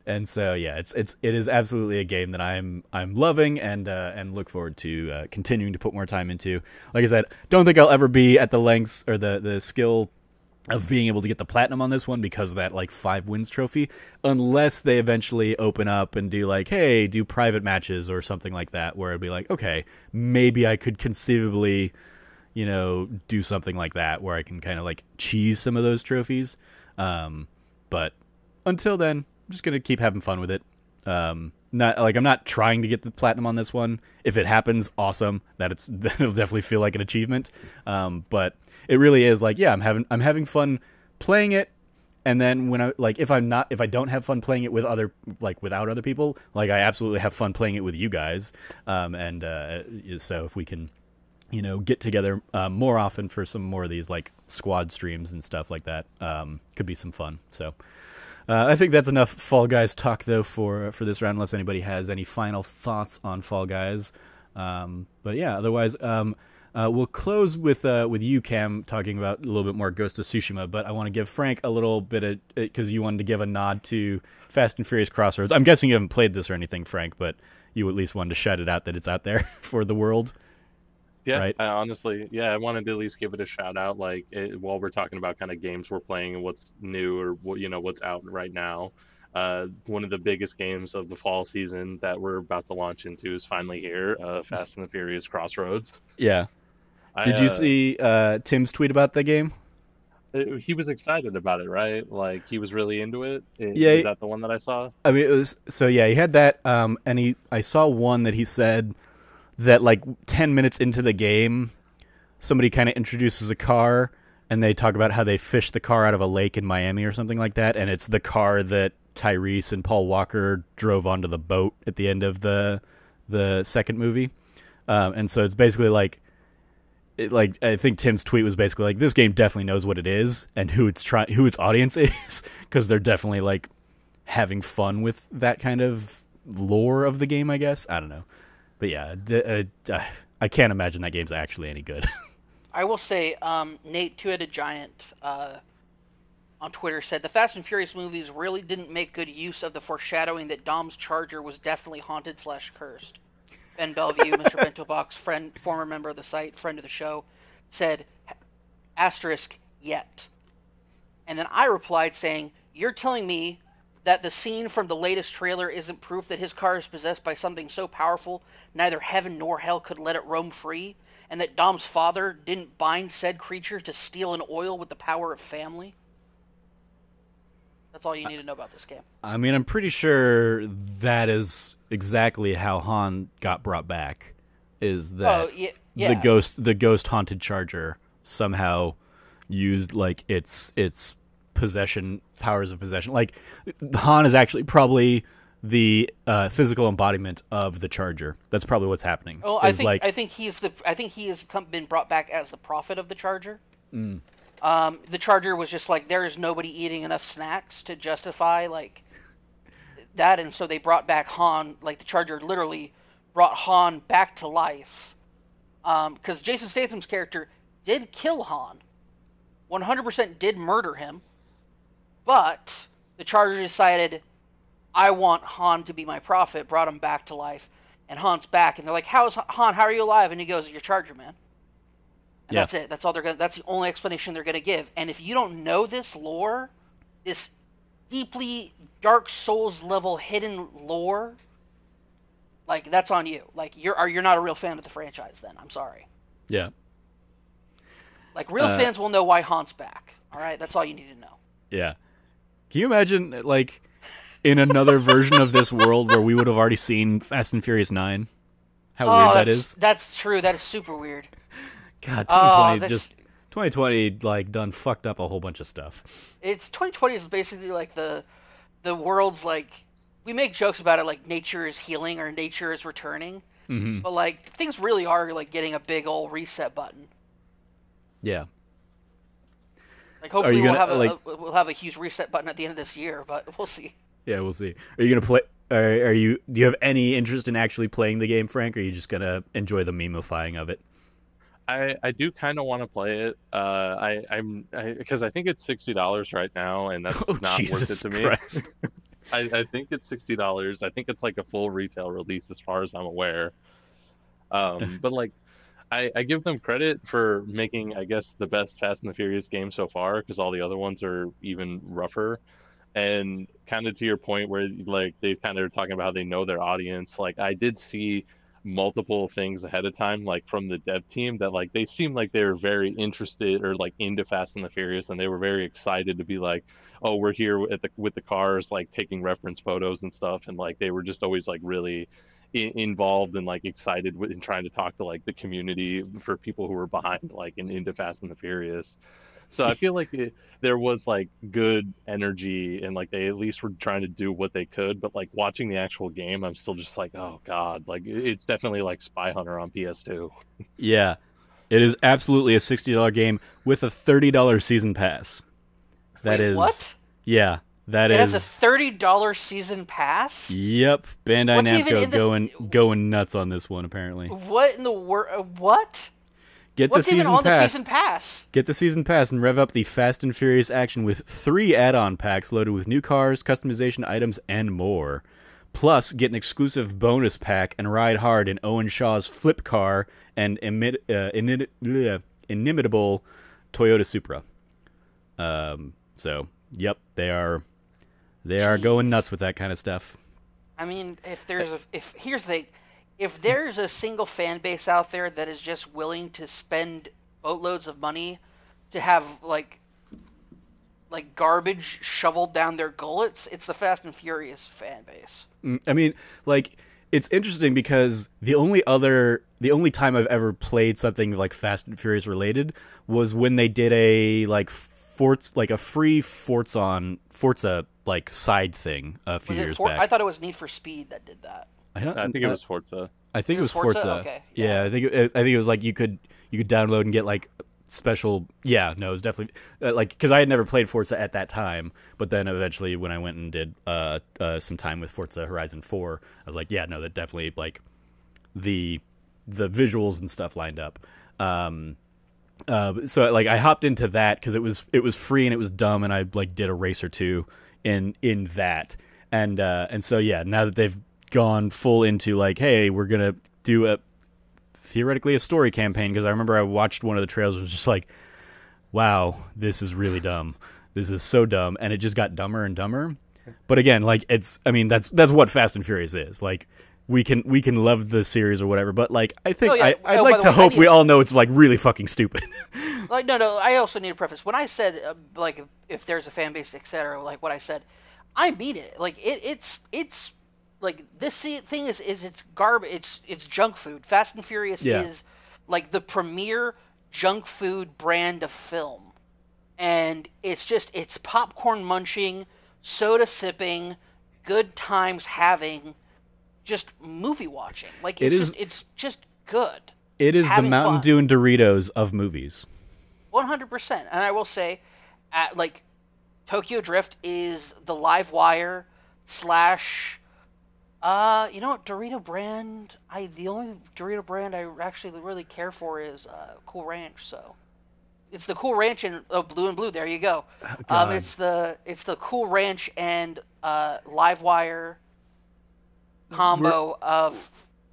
And so yeah, it is absolutely a game that I'm loving and look forward to continuing to put more time into. Like I said, don't think I'll ever be at the lengths or the skill of being able to get the platinum on this one because of that like 5 wins trophy, unless they eventually open up and do like, hey, do private matches or something like that, where it'd be like, okay, maybe I could conceivably, you know, do something like that where I can kind of like cheese some of those trophies. But until then, I'm just gonna keep having fun with it. I'm not trying to get the platinum on this one. If it happens, awesome. That'll definitely feel like an achievement. But it really is like, yeah, I'm having fun playing it. And then when if I don't have fun playing it with without other people, like I absolutely have fun playing it with you guys. So if we can, you know, get together more often for some more of these like squad streams and stuff like that, could be some fun. So I think that's enough Fall Guys talk though for this round, unless anybody has any final thoughts on Fall Guys. But yeah, otherwise, we'll close with you, Cam, talking about a little bit more Ghost of Tsushima. But I want to give Frank a little bit of, because you wanted to give a nod to Fast and Furious Crossroads. I'm guessing you haven't played this or anything, Frank, but you at least wanted to shout it out that it's out there for the world. Yeah, right? I honestly, I wanted to at least give it a shout out, like while we're talking about kind of games we're playing and what's new or what what's out right now. One of the biggest games of the fall season that we're about to launch into is finally here. Fast and the Furious Crossroads. Yeah. I Did you see Tim's tweet about the game? He was excited about it, right? Like he was really into it. Yeah. Is that the one that I saw? I mean, it was so yeah. He had that, and I saw one that he said that like 10 minutes into the game, somebody kind of introduces a car, and they talk about how they fished the car out of a lake in Miami or something like that, and it's the car that Tyrese and Paul Walker drove onto the boat at the end of the second movie, and so it's basically like. I think Tim's tweet was basically like, this game definitely knows what it is and who its audience is, because they're definitely like having fun with that kind of lore of the game, I guess. I don't know, but yeah, I can't imagine that game's actually any good. I will say, Nate Two-Headed Giant on Twitter said the Fast and Furious movies really didn't make good use of the foreshadowing that Dom's Charger was definitely haunted/cursed. Ben Bellevue, Mr. Bento Box, friend, former member of the site, friend of the show, said, asterisk, yet. And then I replied saying, you're telling me that the scene from the latest trailer isn't proof that his car is possessed by something so powerful neither heaven nor hell could let it roam free, and that Dom's father didn't bind said creature to steel and oil with the power of family? That's all you need to know about this game. I mean, I'm pretty sure that is exactly how Han got brought back. Is that the ghost haunted Charger somehow used like its powers of possession? Like Han is actually probably the physical embodiment of the Charger. That's probably what's happening. Oh, I think he has been brought back as the prophet of the Charger. Mm. The Charger was just like, there is nobody eating enough snacks to justify like that, and so they brought back Han. Like the Charger literally brought Han back to life, because Jason Statham's character did kill Han, 100% did murder him, but the Charger decided, I want Han to be my prophet, brought him back to life, and Han's back, and they're like, how's Han? How are you alive? And he goes, your Charger, man. And that's it. That's all they're gonna. That's the only explanation they're gonna give. And if you don't know this lore, this deeply Dark Souls level hidden lore, like that's on you. Like you're not a real fan of the franchise. Then I'm sorry. Yeah. Like real fans will know why Han's back. All right, that's all you need to know. Yeah. Can you imagine like in another version of this world where we would have already seen Fast and Furious 9? How weird that is. That's true. That is super weird. God, 2020 like done fucked up a whole bunch of stuff. It's 2020 is basically like the world's like, we make jokes about it like nature is healing or nature is returning, but like things really are like getting a big old reset button. Yeah. Like hopefully we'll have a huge reset button at the end of this year, but we'll see. Yeah, we'll see. Are you gonna play? Do you have any interest in actually playing the game, Frank? Or are you just gonna enjoy the memifying of it? I do kind of want to play it. Because I think it's $60 right now, and that's not Jesus worth it to Christ. me. I think it's $60. I think it's like a full retail release, as far as I'm aware. But like, I give them credit for making, I guess, the best Fast and the Furious game so far, because all the other ones are even rougher. And kind of to your point, where like they kind of are talking about how they know their audience. Like I did see multiple things ahead of time, like from the dev team, that like they seemed like they were very interested or like into Fast and the Furious, and they were very excited to be like, oh, we're here with the cars, like taking reference photos and stuff, and like they were just always like really involved and like excited in trying to talk to like the community for people who were behind like and into Fast and the Furious. So I feel like there was like good energy, and like they at least were trying to do what they could. But like watching the actual game, I'm still just like, oh god, like it's definitely like Spy Hunter on PS2. Yeah, it is absolutely a $60 game with a $30 season pass. That Wait, is what? Yeah, it has a $30 season pass. Yep, Bandai Namco going nuts on this one apparently. What in the world? What? What's even on the season pass? Get the season pass and rev up the Fast and Furious action with 3 add-on packs loaded with new cars, customization items, and more. Plus, get an exclusive bonus pack and ride hard in Owen Shaw's flip car and inimitable Toyota Supra. So, yep, they are going nuts with that kind of stuff. I mean, here's the thing, if there's a single fan base out there that is just willing to spend boatloads of money to have like garbage shoveled down their gullets, it's the Fast and Furious fan base. I mean, like, it's interesting because the only time I've ever played something like Fast and Furious related was when they did a free Forza like side thing a few years back. I thought it was Need for Speed that did that. I think it was Forza. I think it was Forza. Okay. Yeah, I think it was like you could download and get like special. Yeah, no, it was definitely like, because I had never played Forza at that time, but then eventually when I went and did some time with Forza Horizon 4, I was like, yeah, no, that definitely, like, the visuals and stuff lined up. So like I hopped into that because it was free and it was dumb, and I like did a race or two in that, and so yeah, now that they've gone full into like, hey, we're gonna do theoretically a story campaign, because I remember I watched one of the trailers and was just like, wow, this is really dumb. This is so dumb, and it just got dumber and dumber. But again, like, that's what Fast and Furious is. Like, we can love the series or whatever, but like, I think I'd like to hope we all know it's like really fucking stupid. Like, no, I also need to preface when I said like if there's a fan base, etc. Like what I said, I mean it. Like it's like this thing is it's garbage. It's junk food. Fast and Furious is like the premier junk food brand of film, and it's popcorn munching, soda sipping, good times having, just movie watching. Like it's just good. It is the Mountain Dew and Doritos of movies. 100%. And I will say, like, Tokyo Drift is the live wire / you know what, Dorito brand, the only Dorito brand I actually really care for is Cool Ranch, so it's the Cool Ranch and Blue and Blue, there you go. It's the Cool Ranch and live wire combo of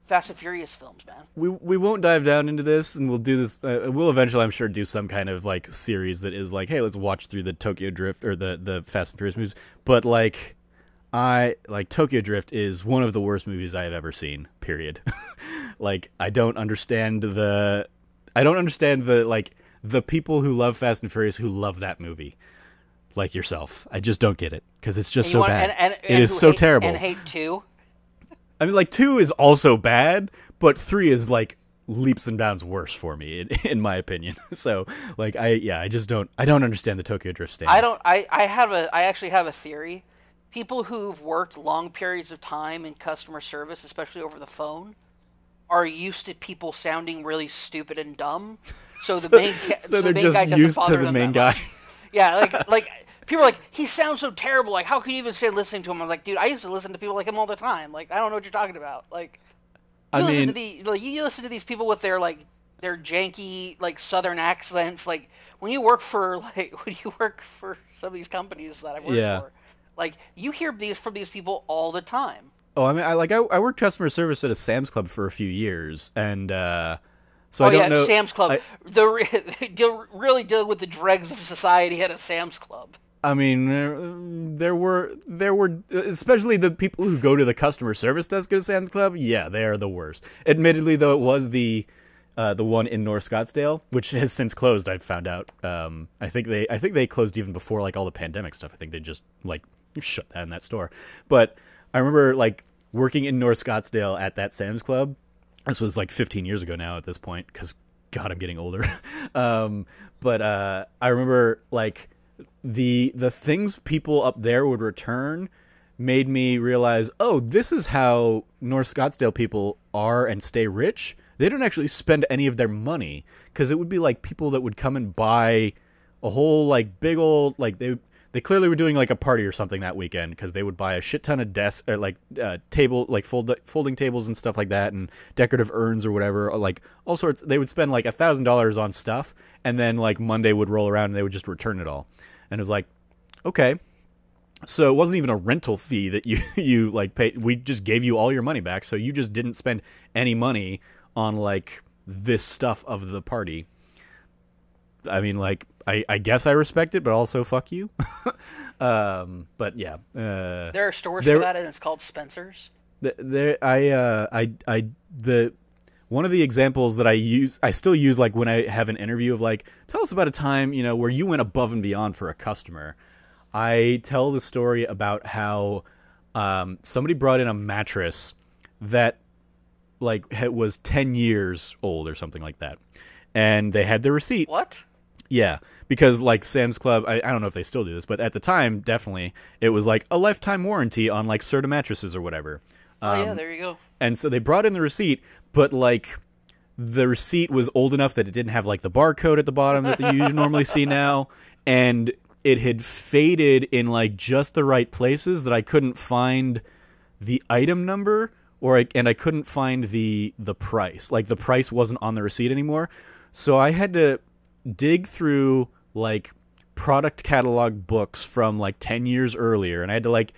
Fast and Furious films, man. We won't dive down into this, and we'll do this. We'll eventually, I'm sure, do some kind of like series that is like, hey, let's watch through the Tokyo Drift or the Fast and Furious movies. But like, Tokyo Drift is one of the worst movies I have ever seen. Period. Like, I don't understand the like the people who love Fast and Furious who love that movie, like yourself. I just don't get it, because it's just so bad. And it is so terrible. And hate 2. I mean, like, 2 is also bad, but 3 is like leaps and bounds worse for me, in my opinion. So, like, I don't understand the Tokyo Drift stance. I actually have a theory. People who've worked long periods of time in customer service, especially over the phone, are used to people sounding really stupid and dumb. So the main guy doesn't bother them that much. Yeah, like people are like, he sounds so terrible. Like, how can you even stay listening to him? I'm like, dude, I used to listen to people like him all the time. Like, I don't know what you're talking about. Like, you listen to these people with their janky like Southern accents. Like, when you work for some of these companies that I work for, like, you hear from these people all the time. Oh, I mean, I worked customer service at a Sam's Club for a few years, and so I don't know. Sam's Club. They really deal with the dregs of society at a Sam's Club. I mean, there were especially the people who go to the customer service desk at a Sam's Club. Yeah, they are the worst. Admittedly, though, it was the one in North Scottsdale, which has since closed. I've found out. I think they closed even before like all the pandemic stuff. I think they just like shut down that store. But I remember like working in North Scottsdale at that Sam's Club. This was like 15 years ago now at this point, because God, I'm getting older. But I remember like the things people up there would return made me realize, oh, this is how North Scottsdale people are and stay rich. They don't actually spend any of their money, because it would be like people that would come and buy a whole like big old like they clearly were doing like a party or something that weekend, because they would buy a shit ton of desks or like table like folding tables and stuff like that, and decorative urns or whatever, or like all sorts. They would spend like $1,000 on stuff, and then like Monday would roll around and they would just return it all. And it was like, okay, So it wasn't even a rental fee that you like paid. We just gave you all your money back, so you just didn't spend any money on like this stuff of the party. I mean, like, I guess I respect it, but also fuck you. But yeah, there are stores for that, and it's called Spencer's. The one of the examples that I still use, like when I have an interview of like, tell us about a time, you know, where you went above and beyond for a customer. I tell the story about how somebody brought in a mattress that like was 10 years old or something like that, and they had the receipt. What? Yeah, because like Sam's Club, I don't know if they still do this, but at the time, definitely, it was like a lifetime warranty on like Serta mattresses or whatever. Oh yeah, there you go. And so they brought in the receipt, but like the receipt was old enough that it didn't have like the barcode at the bottom that you normally see now, and it had faded in like just the right places that I couldn't find the item number, and I couldn't find the price. Like the price wasn't on the receipt anymore, so I had to dig through like product catalog books from like 10 years earlier, and I had to like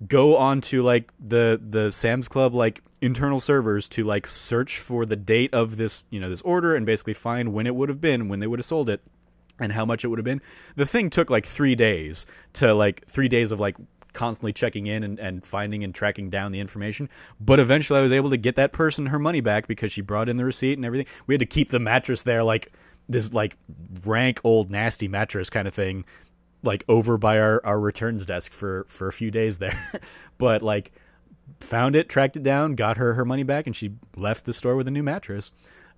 go onto like the Sam's Club like internal servers to like search for the date of this, you know, this order, and basically find when it would have been, when they would have sold it, and how much it would have been. The thing took like 3 days of like constantly checking in and finding and tracking down the information, but eventually I was able to get that person her money back because she brought in the receipt and everything. We had to keep the mattress there, like this like rank old nasty mattress kind of thing, like over by our returns desk for a few days there. But like found it, tracked it down, got her money back, and she left the store with a new mattress.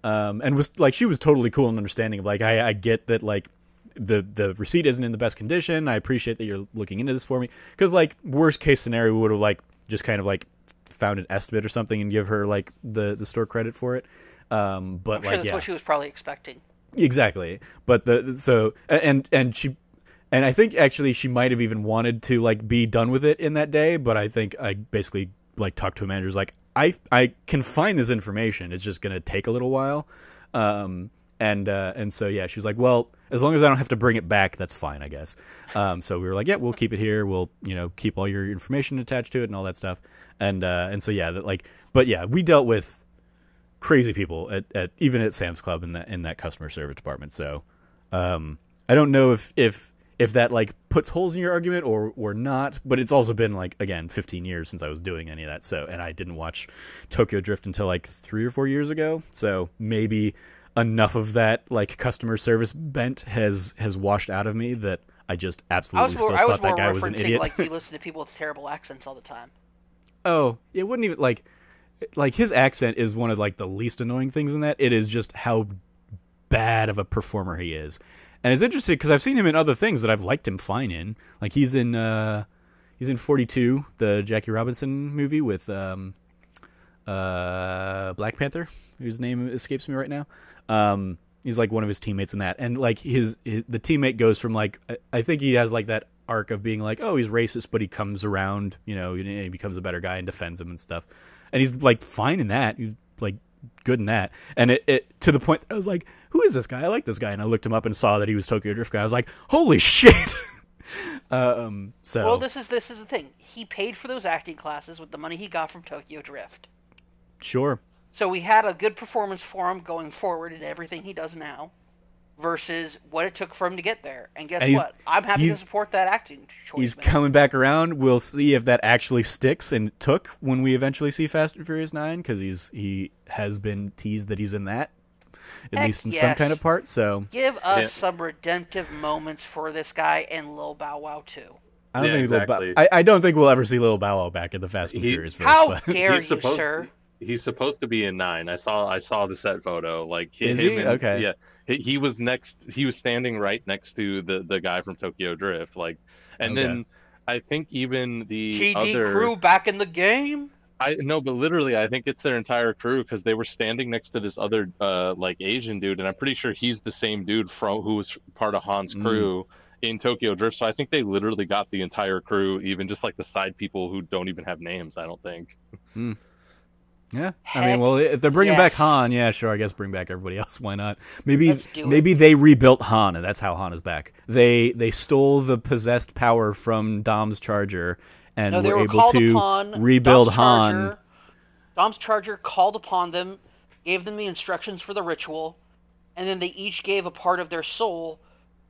And was like, she was totally cool and understanding of like, I get that like the receipt isn't in the best condition. I appreciate that you're looking into this for me, because like worst case scenario, we would have like just kind of like found an estimate or something and give her like the store credit for it. But I'm sure like, that's yeah, what she was probably expecting. Exactly. But and I think actually she might have even wanted to like be done with it in that day, but I think I basically like talked to a manager like, I can find this information, it's just gonna take a little while. And so yeah, she was like, well, as long as I don't have to bring it back, that's fine, I guess. So we were like, yeah, we'll keep it here, we'll, you know, keep all your information attached to it and all that stuff. And so yeah, that like, but yeah, we dealt with crazy people at even at Sam's Club in that customer service department. So I don't know if that like puts holes in your argument or not, but it's also been like, again, 15 years since I was doing any of that. So, and I didn't watch Tokyo Drift until like 3 or 4 years ago. So maybe enough of that like customer service bent has washed out of me that I just absolutely still thought that guy was an idiot. Like you listen to people with terrible accents all the time. Oh, it wouldn't even like his accent is one of like the least annoying things in that. It is just how bad of a performer he is. And it's interesting because I've seen him in other things that I've liked him fine in. Like he's in 42, the Jackie Robinson movie with Black Panther, whose name escapes me right now. He's like one of his teammates in that, and like the teammate goes from like, I think he has like that arc of being like, oh, he's racist, but he comes around, you know, he becomes a better guy and defends him and stuff. And he's like fine in that. He's like good in that. And it to the point that I was like, who is this guy? I like this guy. And I looked him up and saw that he was Tokyo Drift guy. I was like, holy shit. So well, this is the thing. He paid for those acting classes with the money he got from Tokyo Drift. Sure. So we had a good performance for him going forward in everything he does now, versus what it took for him to get there. And guess what? I'm happy to support that acting choice. He's coming back around. We'll see if that actually sticks and took when we eventually see Fast and Furious 9, because he has been teased that he's in that, at least in some kind of part. So give us some redemptive moments for this guy and Lil Bow Wow too. I don't think exactly. I don't think we'll ever see Lil Bow Wow back in the Fast and Furious verse. How dare you, sir? He's supposed to be in 9. I saw the set photo. Like is he? Okay. Yeah. He was next. He was standing right next to the guy from Tokyo Drift. Like, and then I think even the TD crew back in the game. I no, but literally, I think it's their entire crew, because they were standing next to this other like Asian dude, and I'm pretty sure he's the same dude who was part of Han's crew in Tokyo Drift. So I think they literally got the entire crew, even just like the side people who don't even have names. I don't think. Yeah, I Heck mean, well, if they're bringing back yes. Han, yeah, sure, I guess bring back everybody else. Why not? Let's do Maybe they rebuilt Han, and that's how Han is back. They stole the possessed power from Dom's charger, and No, they were were able called to upon. rebuild Dom's Han. Charger, Dom's charger called upon them, gave them the instructions for the ritual, and then they each gave a part of their soul,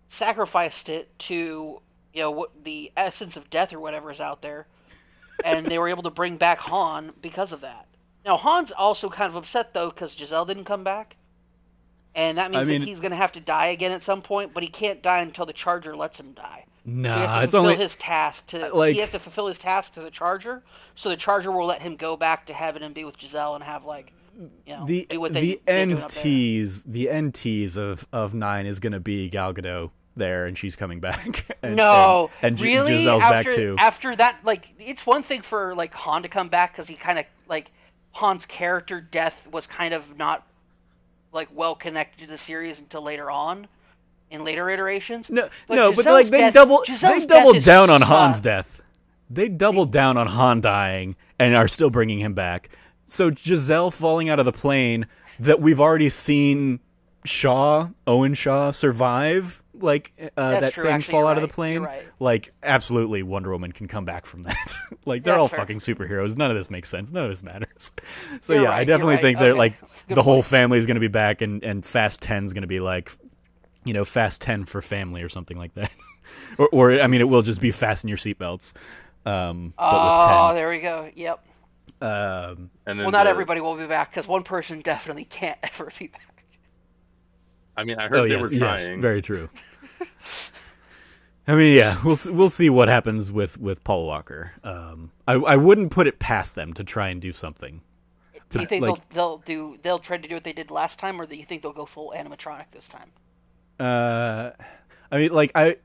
sacrificed it to what the essence of death or whatever is out there, and they were able to bring back Han because of that. Now Han's also kind of upset though because Giselle didn't come back, and that means that he's going to have to die again at some point. But he can't die until the charger lets him die. Nah, So he has to it's fulfill only his task to. like- He has to fulfill his task to the charger, so the charger will let him go back to heaven and be with Giselle and have the do what they're doing up there. the end tease of 9 is going to be Gal Gadot there, and she's coming back. and, No, and really. Giselle's after back too. after that, it's one thing for Han to come back because he kind of Han's character death was kind of not well connected to the series until later on, in later iterations. No, but but Giselle's they death- doubled Giselle's doubled death down on is Han's death. They doubled down on Han dying and are still bringing him back. So Giselle falling out of the plane that we've already seen Owen Shaw survive, that true. same Actually, fall you're out of the right. plane. You're right. Absolutely, Wonder Woman can come back from that. They're That's all fair. fucking superheroes. None of this makes sense. None of this matters. So You're yeah, right, I you're definitely right. think they're Okay. Good the whole point. family is going to be back, and Fast 10 is going to be Fast 10 for family or something like that. or I mean, it will just be fasten your seatbelts. But with 10. There we go. Yep. And then Well, not everybody will be back because one person definitely can't ever be back. I mean, I heard they were yes, trying. very true. I mean, yeah, we'll see what happens with Paul Walker. I wouldn't put it past them to try and do something. Do you think they'll try to do what they did last time, or do you think they'll go full animatronic this time? I mean,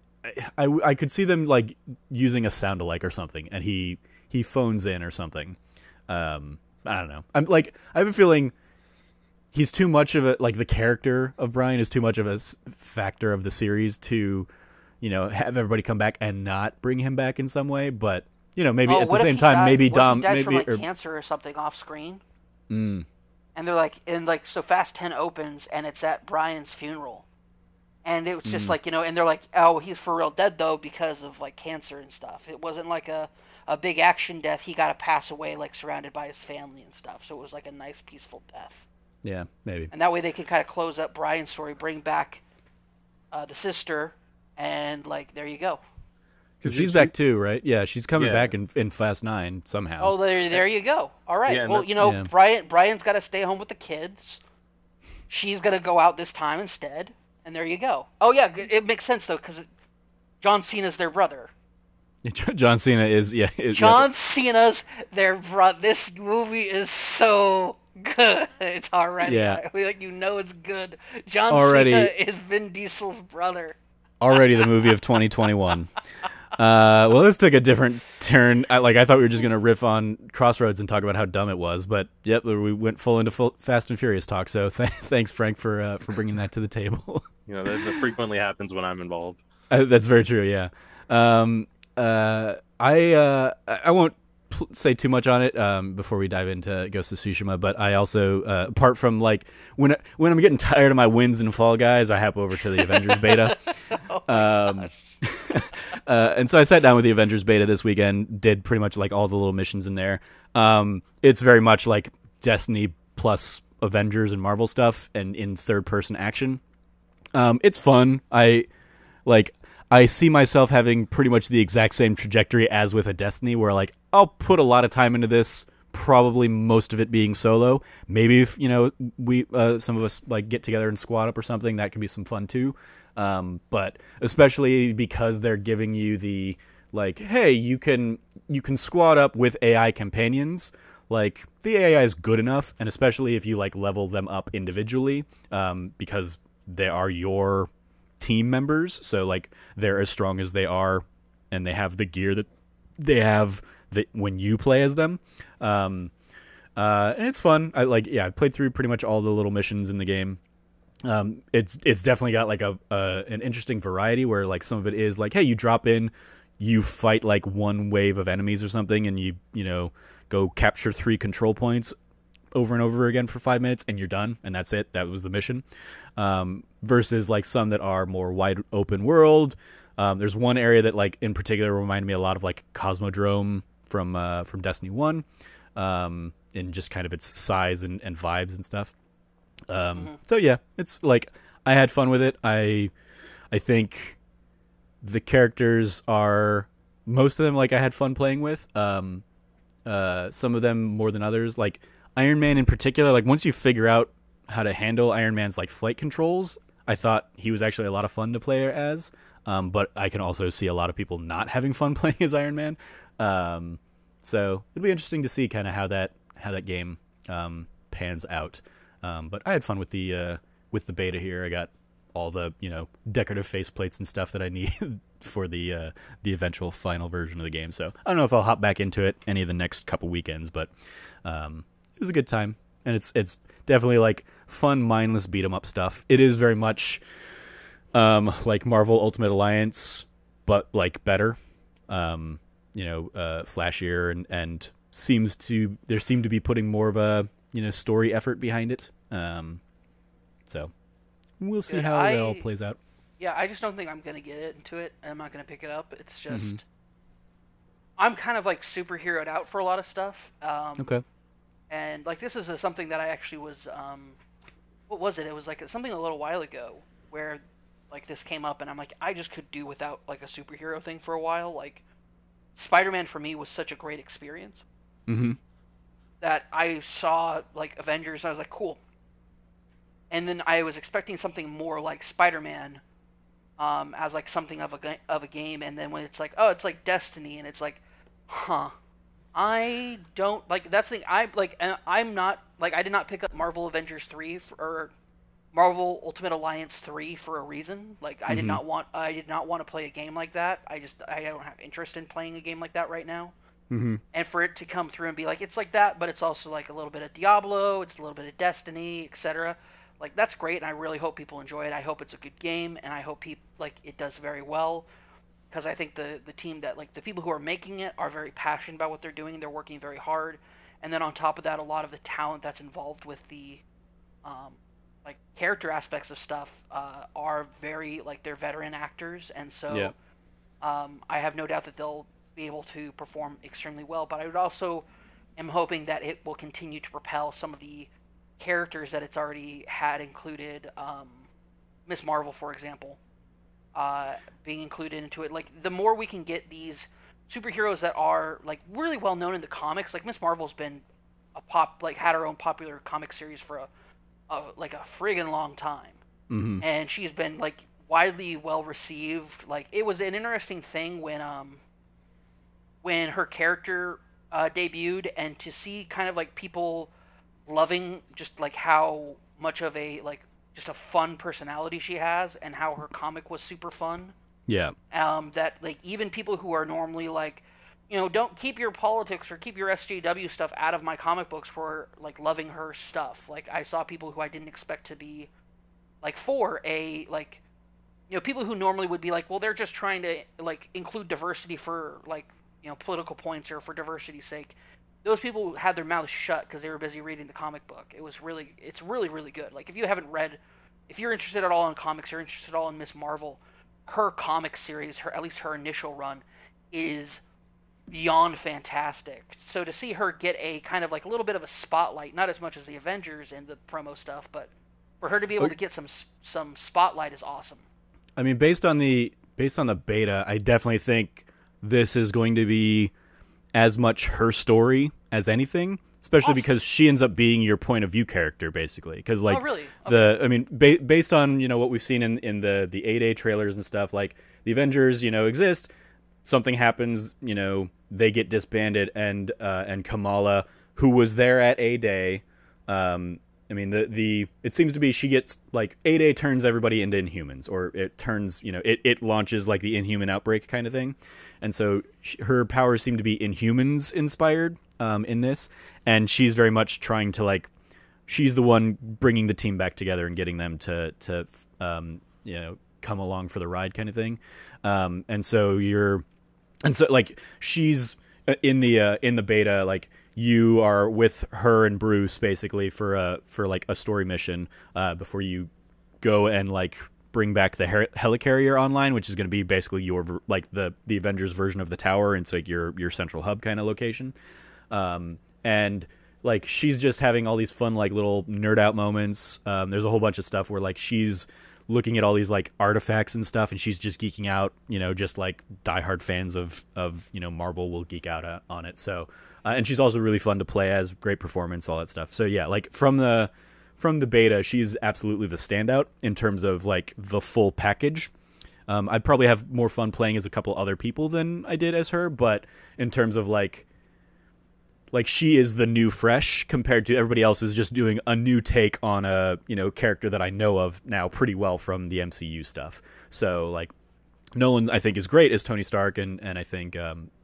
I could see them using a sound-alike or something, and he phones in or something. I don't know. I have a feeling he's too much of the character of Brian is too much of a factor of the series to, have everybody come back and not bring him back in some way. But maybe at the same time, maybe Dom, what if he dies maybe from cancer or something off screen. Mm. And they're so Fast 10 opens and it's at Brian's funeral, and it was just and they're like, oh, he's for real dead though because of cancer and stuff. It wasn't a big action death. He got to pass away surrounded by his family and stuff. So it was a nice peaceful death. Yeah, maybe. And that way they can kind of close up Brian's story, bring back the sister, and there you go. Because she's back too, right? Yeah, she's coming back in Fast 9 somehow. Oh, there you go. All right. Yeah, well, Brian's got to stay home with the kids. She's gonna go out this time instead, and there you go. Oh yeah, it makes sense though because John Cena's their brother. John Cena is John Cena's their brother. This movie is so good. It's already it's good. John Cena is Vin Diesel's brother. Already the movie of 2021. Well, this took a different turn. I thought we were just going to riff on Crossroads and talk about how dumb it was, but yep, we went full into Fast and Furious talk. So thanks, Frank, for bringing that to the table. That frequently happens when I'm involved. That's very true. Yeah. I won't say too much on it before we dive into Ghost of Tsushima, but I also apart from when I'm getting tired of my wins and Fall Guys, I hop over to the Avengers Beta. And so I sat down with the Avengers Beta this weekend, did pretty much all the little missions in there. It's very much like Destiny plus Avengers and Marvel stuff, and in third-person action. It's fun. I see myself having pretty much the exact same trajectory as with a Destiny, where I'll put a lot of time into this, probably most of it being solo. Maybe if we some of us get together and squad up or something, that could be some fun too. But especially because they're giving you the hey, you can squad up with AI companions. The AI is good enough, and especially if you level them up individually, because they are your team members, so they're as strong as they are, and they have the gear that they have when you play as them. And it's fun. I played through pretty much all the little missions in the game. It's definitely got an interesting variety where some of it is hey, you drop in, you fight one wave of enemies or something, and you go capture 3 control points. over and over again for 5 minutes and you're done and that's it. That was the mission. Versus like some that are more wide open world. There's one area that like in particular reminded me a lot of like Cosmodrome from Destiny 1, in just kind of its size and vibes and stuff. So yeah, it's like I had fun with it. I think the characters are, most of them like I had fun playing with. Some of them more than others. Like Iron Man in particular, like once you figure out how to handle Iron Man's like flight controls, I thought he was actually a lot of fun to play as. But I can also see a lot of people not having fun playing as Iron Man. So it'll be interesting to see kind of how that game pans out. But I had fun with the beta here. I got all the decorative faceplates and stuff that I need for the eventual final version of the game. So I don't know if I'll hop back into it any of the next couple weekends, but it was a good time, and it's definitely like fun, mindless beat 'em up stuff. It is very much like Marvel Ultimate Alliance, but like better. Flashier and there seemed to be putting more of a story effort behind it. So we'll see how that all plays out. Yeah, I just don't think I'm gonna get into it. I'm not gonna pick it up. It's just I'm kind of like superheroed out for a lot of stuff. Okay. And like this is something that I actually was what was it? It was like something a little while ago where like this came up and I'm like I just could do without like a superhero thing for a while. Like Spider-Man for me was such a great experience. That I saw like Avengers and I was like cool. And then I was expecting something more like Spider-Man as like something of a game, and then when it's like, oh, it's like Destiny, and it's like, I don't like that's the thing. I'm not like I did not pick up Marvel Avengers 3 or Marvel Ultimate Alliance 3 for a reason. Like I did not want to play a game like that. I don't have interest in playing a game like that right now. And for it to come through and be like it's like that, but it's also like a little bit of Diablo, it's a little bit of Destiny, etc. Like that's great, and I really hope people enjoy it. I hope it's a good game, and I hope it does very well, because I think the team that like the people who are making it are very passionate about what they're doing. They're working very hard, and then on top of that, a lot of the talent that's involved with the like character aspects of stuff are very like they're veteran actors, and so I have no doubt that they'll be able to perform extremely well. But I would also am hoping that it will continue to propel some of the characters that it's already had included, Miss Marvel, for example, being included into it. Like the more we can get these superheroes that are like really well known in the comics, like Miss Marvel's been had her own popular comic series for a friggin' long time, and she's been like widely well received. Like it was an interesting thing when her character debuted, and to see kind of like people loving just like how much of a like just a fun personality she has, and how her comic was super fun. Yeah. That like even people who are normally like, don't keep your politics or keep your SJW stuff out of my comic books were like loving her stuff. Like I saw people who I didn't expect to be like for a like, people who normally would be like, well, they're just trying to like include diversity for like, political points or for diversity's sake. Those people had their mouths shut because they were busy reading the comic book. It's really, really good. Like if you're interested at all in comics, you're interested at all in Miss Marvel, her comic series, at least her initial run, is beyond fantastic. So to see her get a kind of like a little bit of a spotlight, not as much as the Avengers and the promo stuff, but for her to be able to get some spotlight is awesome. I mean, based on the beta, I definitely think this is going to be as much her story as anything, especially because she ends up being your point of view character, basically. Because like, really? Okay. Based on what we've seen in the A-Day trailers and stuff, like the Avengers, exist. Something happens, they get disbanded, and Kamala, who was there at A-Day, it seems to be she gets like A-Day turns everybody into Inhumans, or it turns it launches like the Inhuman outbreak kind of thing, and so her powers seem to be Inhumans inspired in this, and she's very much trying to like she's the one bringing the team back together and getting them to come along for the ride kind of thing, and so like she's in the beta, like you are with her and Bruce basically for like a story mission before you go and like bring back the helicarrier online, which is going to be basically your like the Avengers version of the tower. And it's like your central hub kind of location. And like she's just having all these fun like little nerd out moments. There's a whole bunch of stuff where like she's looking at all these like artifacts and stuff, and she's just geeking out. Just like diehard fans of Marvel will geek out on it. So and she's also really fun to play as. Great performance, all that stuff. So yeah, like from the beta, she's absolutely the standout in terms of like the full package. I'd probably have more fun playing as a couple other people than I did as her, but in terms of like she is the new fresh compared to everybody else is just doing a new take on a character that I know of now pretty well from the MCU stuff. So like Nolan I think is great as Tony Stark, and I think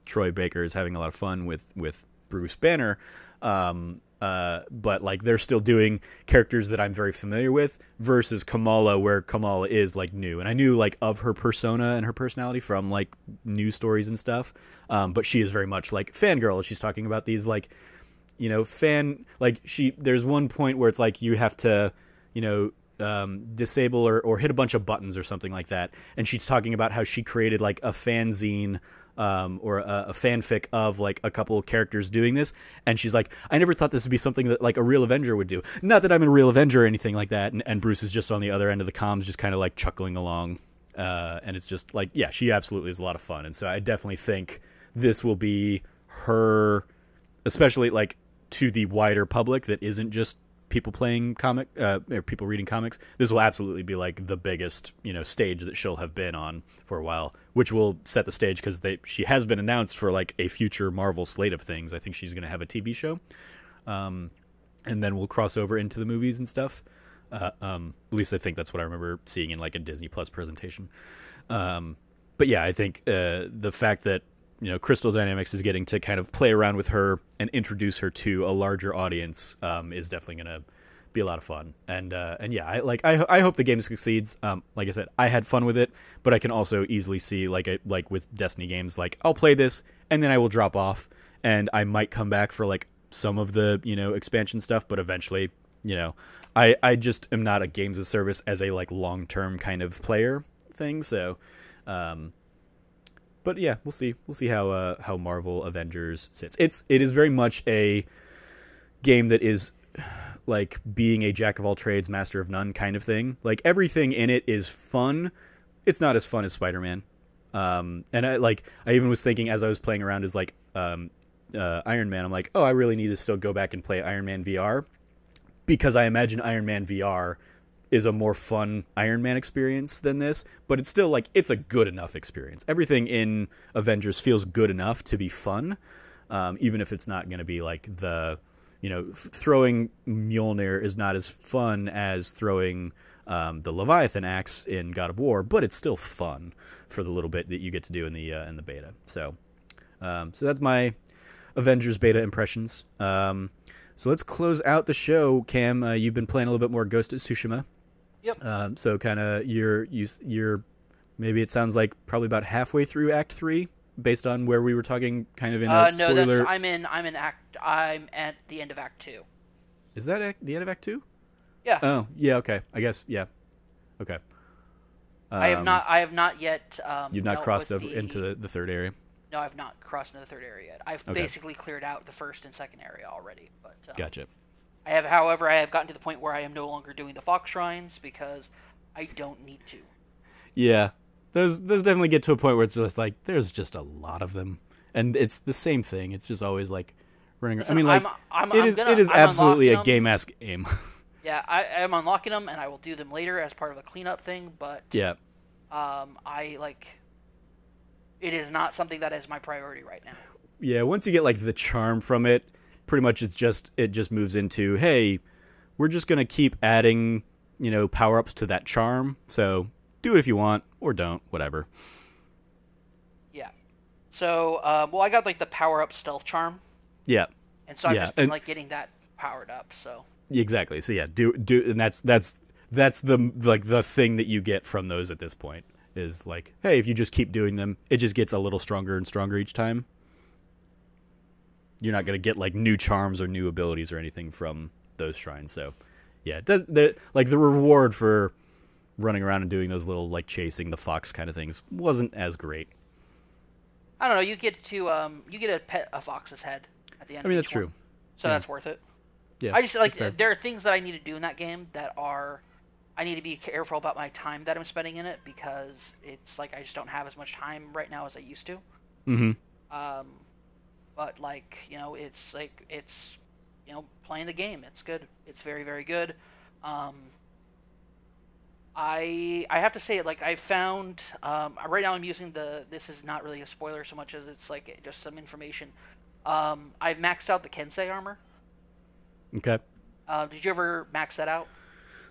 Troy Baker is having a lot of fun with Bruce Banner. But like they're still doing characters that I'm very familiar with versus Kamala, where Kamala is like new, and I knew like of her persona and her personality from like news stories and stuff. But she is very much like fangirl. She's talking about these like, there's one point where it's like you have to, disable or hit a bunch of buttons or something like that. And she's talking about how she created like a fanzine or a fanfic of like a couple of characters doing this, and she's like, I never thought this would be something that like a real Avenger would do. Not that I'm a real Avenger or anything like that. And Bruce is just on the other end of the comms, just kind of like chuckling along, and it's just like, yeah, she absolutely is a lot of fun. And so I definitely think this will be her, especially like to the wider public that isn't just people playing or people reading comics. This will absolutely be like the biggest stage that she'll have been on for a while, which will set the stage because she has been announced for like a future Marvel slate of things. I think she's going to have a TV show, and then we'll cross over into the movies and stuff. At least I think that's what I remember seeing in like a Disney Plus presentation. But yeah, I think the fact that Crystal Dynamics is getting to kind of play around with her and introduce her to a larger audience is definitely going to be a lot of fun. And yeah, I hope the game succeeds. Like I said, I had fun with it, but I can also easily see like with Destiny games, like I'll play this and then I will drop off, and I might come back for like some of the expansion stuff, but eventually I just am not a games as a service as a like long-term kind of player thing. So but yeah, we'll see how Marvel Avengers sits. It is very much a game that is like being a jack of all trades, master of none kind of thing. Like everything in it is fun. It's not as fun as Spider-Man. And I even was thinking as I was playing around as like Iron Man, I'm like, oh, I really need to still go back and play Iron Man VR, because I imagine Iron Man VR is a more fun Iron Man experience than this, but it's still like it's a good enough experience. Everything in Avengers feels good enough to be fun, even if it's not going to be like the throwing Mjolnir is not as fun as throwing the Leviathan axe in God of War, but it's still fun for the little bit that you get to do in the beta. So that's my Avengers beta impressions. So let's close out the show. Cam, you've been playing a little bit more Ghost of Tsushima. Yep. So kind of you're maybe it sounds like probably about halfway through Act 3, based on where we were talking kind of in a spoiler. No, I'm at the end of Act 2. Is that the end of Act 2? Yeah. Oh, yeah, okay. I guess, yeah. Okay. I have not yet you've not crossed over into the third area? No, I've not crossed into the third area yet. I've basically cleared out the first and second area already. But gotcha. However, I have gotten to the point where I am no longer doing the Fox Shrines because I don't need to. Yeah. Those definitely get to a point where it's just like there's just a lot of them, and it's the same thing. It's just always like running. Listen, I mean, like it is absolutely a game-esque game. Yeah, I'm unlocking them, and I will do them later as part of a cleanup thing. But yeah, it is not something that is my priority right now. Yeah, once you get like the charm from it, pretty much it just moves into, hey, we're just gonna keep adding power-ups to that charm. So do it if you want, or don't, whatever. Yeah. So, I got like the power-up stealth charm. Yeah. And so I've just been like getting that powered up. So. Exactly. So yeah, do, and that's the thing that you get from those at this point is like, hey, if you just keep doing them, it just gets a little stronger and stronger each time. you're not going to get like new charms or new abilities or anything from those shrines. So yeah, like the reward for running around and doing those little like chasing the fox kind of things wasn't as great. I don't know. You get to pet a fox's head at the end. I mean, of that's each one, true. so that's worth it. Yeah, I just like fair. there are things that I need to do in that game that are I need to be careful about my time that I'm spending in it because it's like I just don't have as much time right now as I used to. Mm-hmm. But like it's playing the game. It's good. It's very very good. I have to say like I found right now I'm using this is not really a spoiler so much as it's like just some information. I've maxed out the Kensei armor. Okay. Did you ever max that out?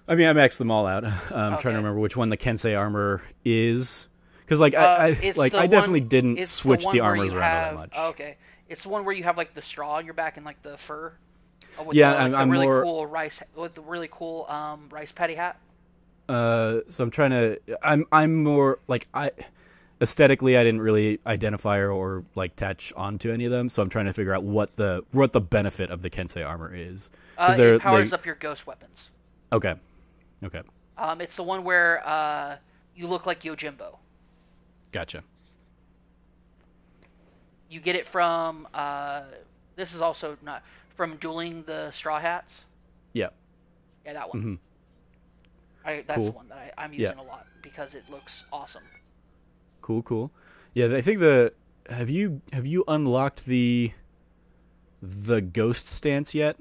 I mean, I maxed them all out. I'm trying to remember which one the Kensei armor is, because like I definitely didn't switch the armors around all that much. Oh, okay, it's the one where you have like the straw on your back and like the fur. With I'm really more cool rice with the really cool rice paddy hat. So I'm trying to. I'm more like aesthetically, I didn't really identify or like attach onto any of them. So I'm trying to figure out what the benefit of the Kensei armor is. It powers up your ghost weapons. Okay. It's the one where you look like Yojimbo. Gotcha. You get it from. This is also not from dueling the Straw Hats. Yeah. Yeah, that one. Mm-hmm. That's cool. the one that I'm using a lot because it looks awesome. Cool. Yeah, I think have you unlocked the ghost stance yet?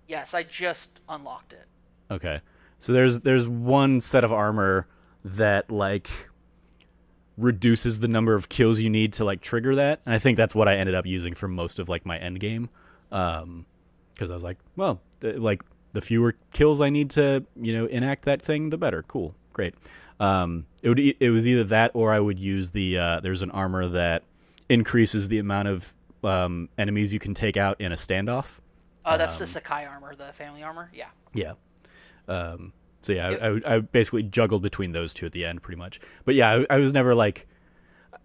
Yes, I just unlocked it. Okay. So there's one set of armor that like reduces the number of kills you need to like trigger that, and I think that's what I ended up using for most of like my end game, because I was like, well, like the fewer kills I need to enact that thing, the better. Cool, great. It was either that or I would use the there's an armor that increases the amount of enemies you can take out in a standoff. That's the Sakai armor, the family armor. Yeah. Yeah. So yeah, I basically juggled between those two at the end pretty much. But yeah, I was never like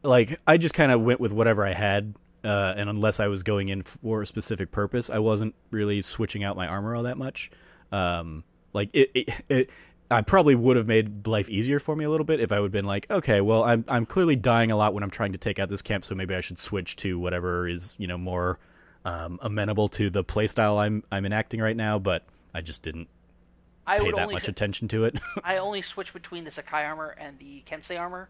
I just kind of went with whatever I had, and unless I was going in for a specific purpose, I wasn't really switching out my armor all that much. Like it I probably would have made life easier for me a little bit if I would have been like, okay, well, I'm clearly dying a lot when I'm trying to take out this camp, so maybe I should switch to whatever is more amenable to the playstyle I'm enacting right now. But I just didn't pay that much attention to it. I only switch between the Sakai armor and the Kensei armor.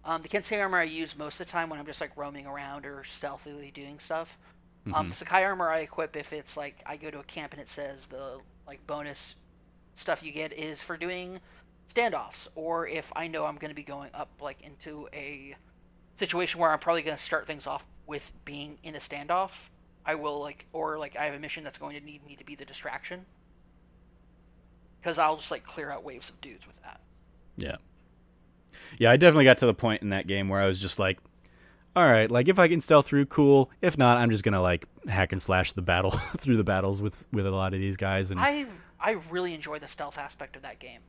The Kensei armor I use most of the time when I'm just like roaming around or stealthily doing stuff. The Sakai armor I equip if it's like I go to a camp and it says the like bonus stuff you get is for doing standoffs, or if I know I'm going to be going up like into a situation where I'm probably going to start things off with being in a standoff, I will like, or like I have a mission that's going to need me to be the distraction, because I'll just like clear out waves of dudes with that. Yeah, I definitely got to the point in that game where I was just like, all right, like if I can stealth through, cool. If not, I'm just gonna like hack and slash the battle through the battles with a lot of these guys. And I really enjoy the stealth aspect of that game.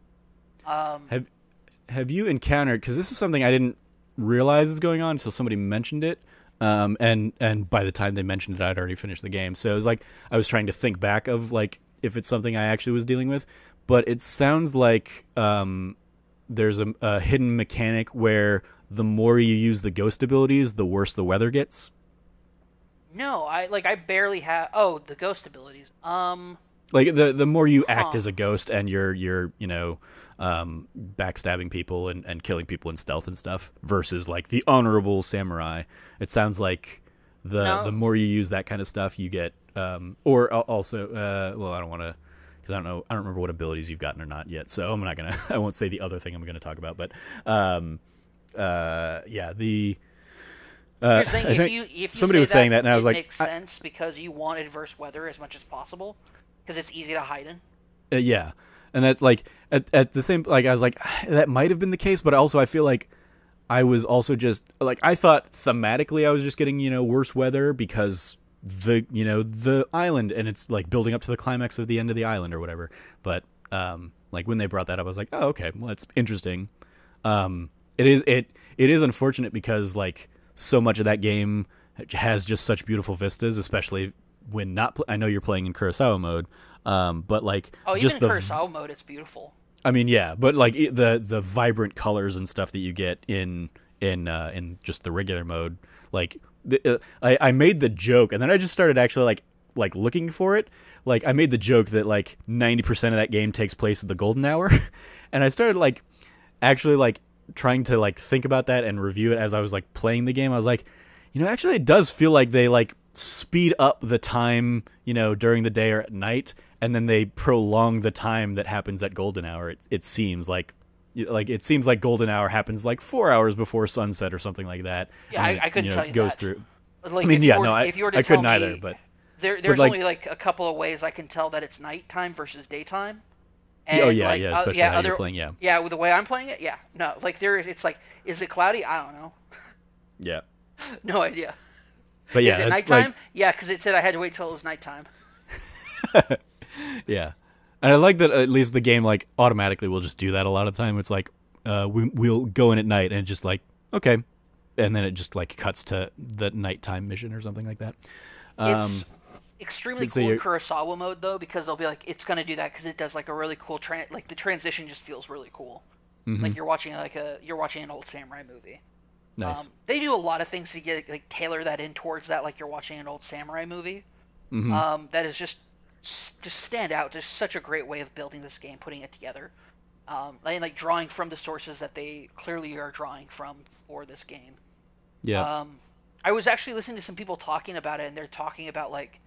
Have you encountered? Because this is something I didn't realize is going on until somebody mentioned it. And by the time they mentioned it, I'd already finished the game. So it was like I was trying to think back of like if it's something I actually was dealing with. But it sounds like there's a hidden mechanic where the more you use the ghost abilities, the worse the weather gets. No, I barely have. Oh, the ghost abilities. Like the more you act as a ghost and you're backstabbing people and killing people in stealth and stuff versus like the honorable samurai. It sounds like the more you use that kind of stuff, you get or also well, I don't want to. I don't remember what abilities you've gotten or not yet, so I'm not gonna. I won't say the other thing I'm gonna talk about, but yeah, the. You're saying if you somebody was saying that, and I was like, it makes sense because you want adverse weather as much as possible because it's easy to hide in. Yeah, and that's like at the same. Like I was like, that might have been the case, but also I feel like I was also just like I thought thematically I was just getting worse weather because. The island, and it's like building up to the climax of the end of the island or whatever, but like when they brought that up I was like, oh, okay, well, that's interesting. It is unfortunate because like so much of that game has just such beautiful vistas, especially when not. I know you're playing in Kurosawa mode, but like Oh, just even in Kurosawa mode, it's beautiful. I mean, yeah, but like the vibrant colors and stuff that you get in just the regular mode, like I made the joke, and then I just started actually like looking for it. Like I made the joke that like 90% of that game takes place at the golden hour, and I started like actually like trying to like think about that and review it as I was like playing the game. I was like, actually it does feel like they like speed up the time, during the day or at night, and then they prolong the time that happens at golden hour. It seems like it seems like golden hour happens like 4 hours before sunset or something like that. Yeah, I couldn't tell you goes that. through. Like, I mean, if you were to I tell couldn't me, either, but there's like, only like a couple of ways I can tell that it's nighttime versus daytime. And oh yeah, especially how you're playing, yeah, with the way I'm playing it, yeah, no, like it's like, is it cloudy? I don't know. Yeah, no idea. But yeah, is it nighttime? Like... Yeah, because it said I had to wait till it was nighttime. Yeah, and I like that at least the game like automatically will just do that a lot of the time. It's like we'll go in at night and just like okay, and then it just like cuts to the nighttime mission or something like that. It's extremely cool in Kurosawa mode though, because they'll be like, it's gonna do that because it does like a really cool like the transition just feels really cool. Mm-hmm. Like you're watching an old samurai movie. Nice. They do a lot of things to get like tailor that in towards that, like you're watching an old samurai movie. Mm-hmm. That is just stand out. Just such a great way of building this game, putting it together, and like drawing from the sources that they clearly are drawing from for this game. Yeah. I was actually listening to some people talking about it, and they're talking about like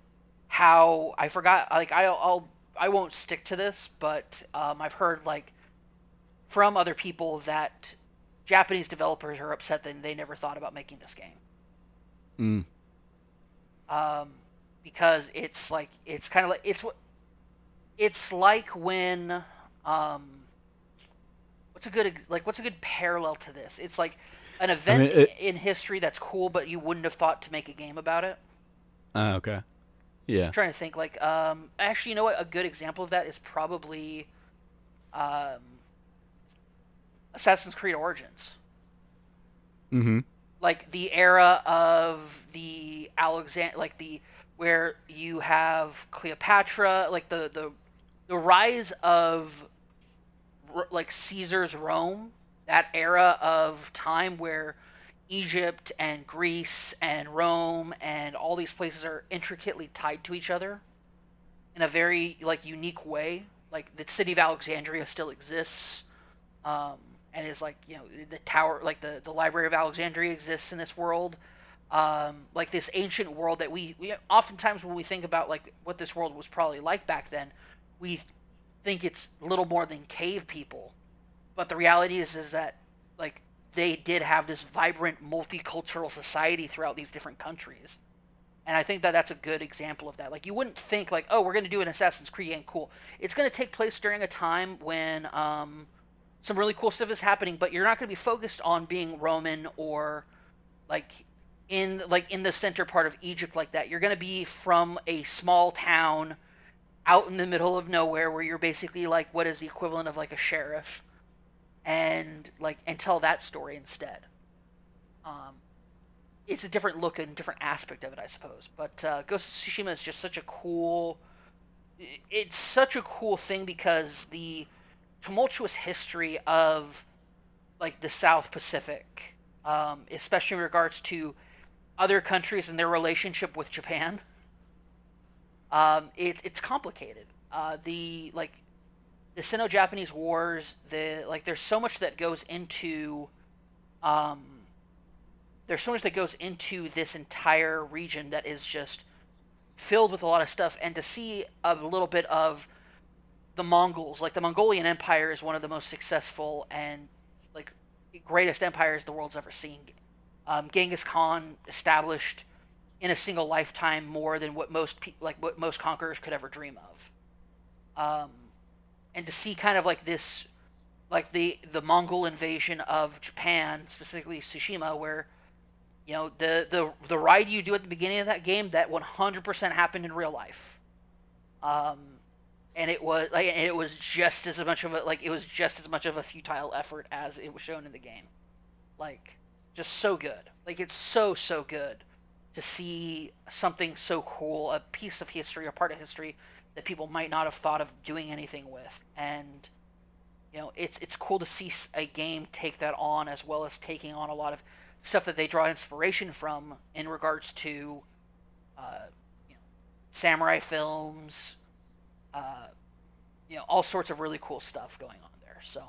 how I forgot. Like I won't stick to this, but I've heard like from other people that Japanese developers are upset that they never thought about making this game. Because it's like it's kind of like it's like when what's a good parallel to this? It's like an event in history that's cool, but you wouldn't have thought to make a game about it. Okay. Yeah. I'm trying to think like actually, you know what? A good example of that is probably Assassin's Creed Origins. Mm-hmm. Like the era of the where you have Cleopatra, like the rise of like Caesar's Rome, that era of time where Egypt and Greece and Rome and all these places are intricately tied to each other in a very like unique way. Like the city of Alexandria still exists. And is like, the tower, like the Library of Alexandria exists in this world. Like this ancient world that we oftentimes when we think about like what this world was probably like back then, we think it's little more than cave people. But the reality is that like they did have this vibrant multicultural society throughout these different countries. And I think that that's a good example of that. Like you wouldn't think like, oh, we're going to do an Assassin's Creed game, cool. It's going to take place during a time when some really cool stuff is happening, but you're not going to be focused on being Roman or like in the center part of Egypt like that. You're going to be from a small town out in the middle of nowhere where you're basically like what is the equivalent of like a sheriff, and tell that story instead. It's a different look and different aspect of it, I suppose. But Ghost of Tsushima is just such a cool thing because the tumultuous history of like the South Pacific, especially in regards to other countries and their relationship with Japan, it's complicated. The Sino-Japanese wars, there's so much that goes into this entire region that is just filled with a lot of stuff, and to see a little bit of the Mongols, like the Mongolian Empire is one of the most successful and like greatest empires the world's ever seen. Genghis Khan established in a single lifetime more than what most conquerors could ever dream of. And to see kind of like this, like the Mongol invasion of Japan, specifically Tsushima, where the ride you do at the beginning of that game, that 100% happened in real life. And it was just as much of a futile effort as it was shown in the game. Like, just so good. Like, it's so good. to see something so cool, a piece of history, a part of history that people might not have thought of doing anything with. And it's cool to see a game take that on, as well as taking on a lot of stuff that they draw inspiration from in regards to samurai films, all sorts of really cool stuff going on there. So,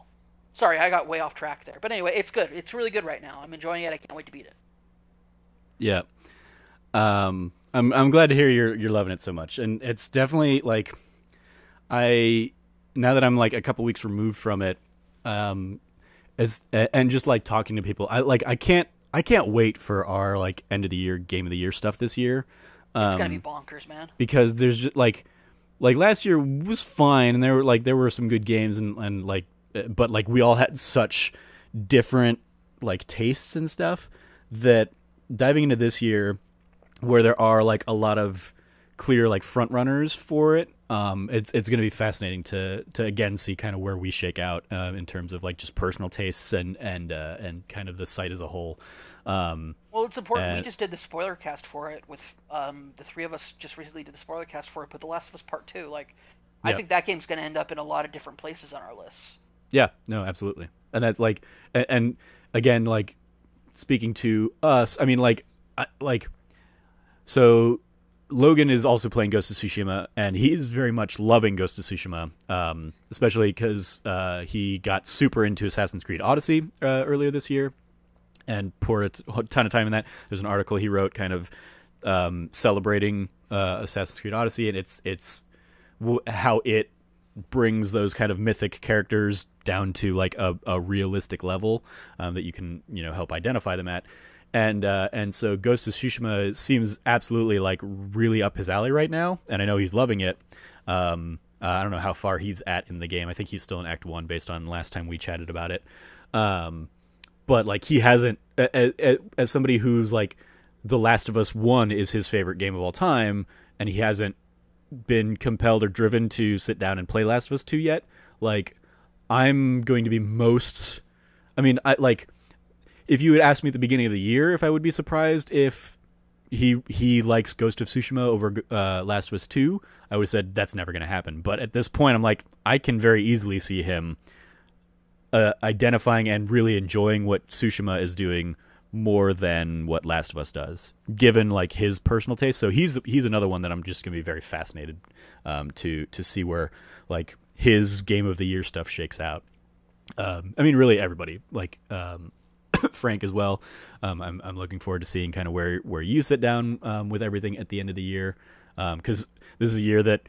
sorry, I got way off track there. But anyway, it's good. It's really good right now. I'm enjoying it. I can't wait to beat it. Yeah. I'm glad to hear you're loving it so much, and it's definitely like now that I'm like a couple weeks removed from it, and just like talking to people, I can't wait for our like end of the year game of the year stuff this year. It's gonna be bonkers, man. Because there's just like last year was fine, and there were some good games, and like, but like we all had such different like tastes and stuff that diving into this year, where there are like a lot of clear like front runners for it, it's going to be fascinating to again see kind of where we shake out in terms of like just personal tastes and kind of the site as a whole. Well, it's important. We just did the spoiler cast for it with the three of us just recently did the spoiler cast for it, but The Last of Us Part 2, like, I think that game's going to end up in a lot of different places on our lists. Yeah, no, absolutely. And that's like, and again, like, speaking to us, I mean, so Logan is also playing Ghost of Tsushima, and he is very much loving Ghost of Tsushima, especially because he got super into Assassin's Creed Odyssey earlier this year and poured a ton of time in that. There's an article he wrote kind of celebrating Assassin's Creed Odyssey, and it's how it brings those kind of mythic characters down to like a realistic level that you can help identify them at. And so Ghost of Tsushima seems absolutely like really up his alley right now, and I know he's loving it. I don't know how far he's at in the game. I think he's still in Act 1 based on last time we chatted about it. But like he hasn't, as somebody who's like, The Last of Us 1 is his favorite game of all time, and he hasn't been compelled or driven to sit down and play Last of Us 2 yet. Like, I'm going to be if you had asked me at the beginning of the year if I would be surprised if he likes Ghost of Tsushima over Last of Us 2, I would have said that's never going to happen. But at this point, I'm like, I can very easily see him identifying and really enjoying what Tsushima is doing more than what Last of Us does, given like his personal taste. So he's another one that I'm just going to be very fascinated to see where like his game of the year stuff shakes out. I mean, really everybody, like Frank as well. I'm looking forward to seeing kind of where you sit down with everything at the end of the year, because this is a year that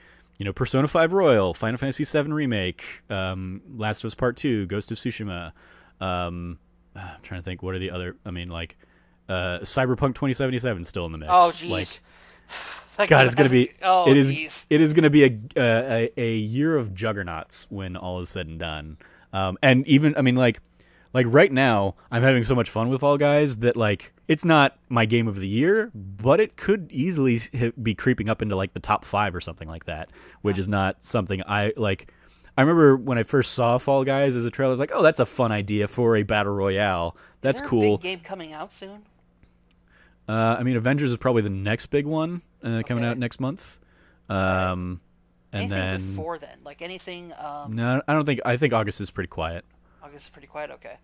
Persona 5 Royal, Final Fantasy 7 Remake, Last of Us Part 2, Ghost of Tsushima. I'm trying to think, what are the other? I mean, like Cyberpunk 2077 still in the mix. Oh, jeez. Like, God, it's gonna be. Oh, it is gonna be a year of juggernauts when all is said and done. And even, I mean, like right now, I'm having so much fun with Fall Guys that like it's not my game of the year, but it could easily be creeping up into like the top 5 or something like that, which is not something I like. I remember when I first saw Fall Guys as a trailer, I was like, "Oh, that's a fun idea for a battle royale. That's cool." Is there a big game coming out soon? I mean, Avengers is probably the next big one coming out next month. And anything then before then, like anything? No, I don't think. I think August is pretty quiet. August is pretty quiet. Okay.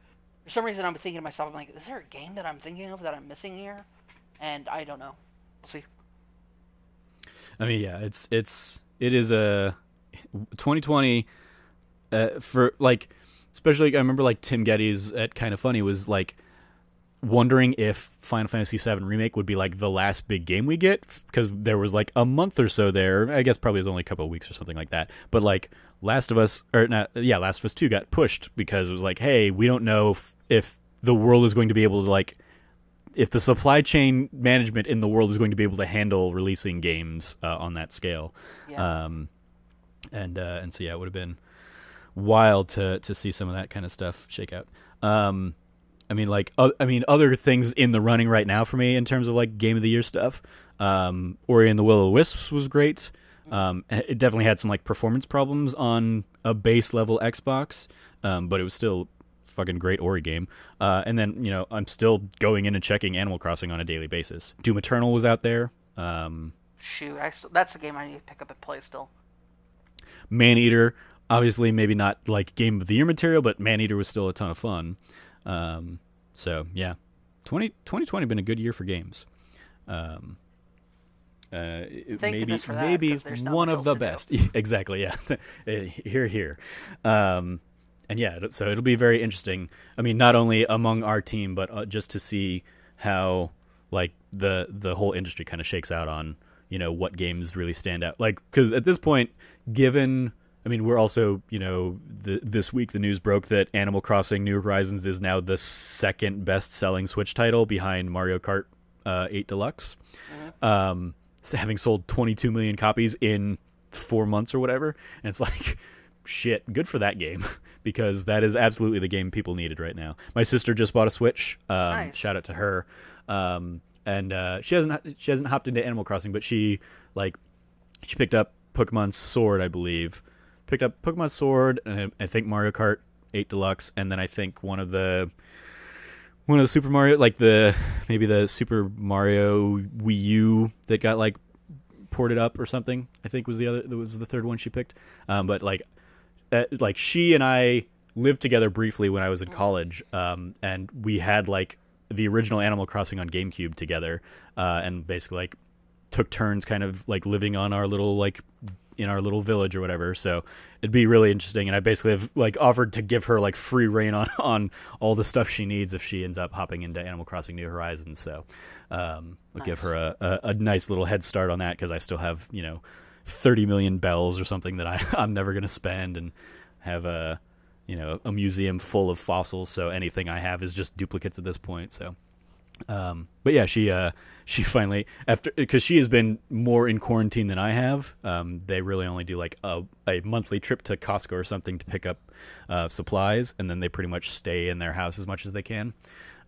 For some reason, I'm thinking to myself, I'm like, is there a game that I'm thinking of that I'm missing here? And I don't know. We'll see. I mean, yeah, it is a 2020 for like, especially I remember like Tim Geddes at Kind of Funny was like wondering if Final Fantasy 7 Remake would be like the last big game we get, because there was like a month or so there. I guess probably it was only a couple of weeks or something like that. But like Last of Us 2 got pushed because it was like, hey, we don't know if the world is going to be able to like, if the supply chain management in the world is going to be able to handle releasing games on that scale. Yeah. And so yeah, it would have been wild to see some of that kind of stuff shake out. I mean, like, other things in the running right now for me in terms of like game of the year stuff. Ori and the Will of the Wisps was great. It definitely had some like performance problems on a base level Xbox, but it was still fucking great Ori game. And then, I'm still going in and checking Animal Crossing on a daily basis. Doom Eternal was out there. Shoot, that's a game I need to pick up and play still. Maneater, obviously maybe not like Game of the Year material, but Maneater was still a ton of fun. So, yeah. 2020 been a good year for games. Maybe one of the best. Exactly, yeah. Here. And yeah, so it'll be very interesting. I mean, not only among our team, but just to see how like the whole industry kind of shakes out on what games really stand out. Like, because at this point, we're also this week the news broke that Animal Crossing New Horizons is now the second best selling Switch title behind Mario Kart 8 Deluxe. Having sold 22 million copies in 4 months or whatever. And it's like, shit, good for that game, because that is absolutely the game people needed right now. My sister just bought a Switch. Nice. Shout out to her. And she hasn't hopped into Animal Crossing, but she picked up Pokemon Sword, I believe. Picked up Pokemon Sword, and I think Mario Kart 8 Deluxe, and then I think one of the Super Mario, maybe the Super Mario Wii U that got ported up or something, I think was the third one she picked. But she and I lived together briefly when I was in college, and we had the original Animal Crossing on GameCube together, and basically took turns kind of living on our little in our little village or whatever. So it'd be really interesting, and I basically have offered to give her free reign on all the stuff she needs if she ends up hopping into Animal Crossing New Horizons. So I'll give her a nice little head start on that, because I still have 30 million bells or something that I'm never going to spend, and have a museum full of fossils, so anything I have is just duplicates at this point. So but yeah, she finally, because she has been more in quarantine than I have. They really only do a monthly trip to Costco or something to pick up supplies, and then they pretty much stay in their house as much as they can.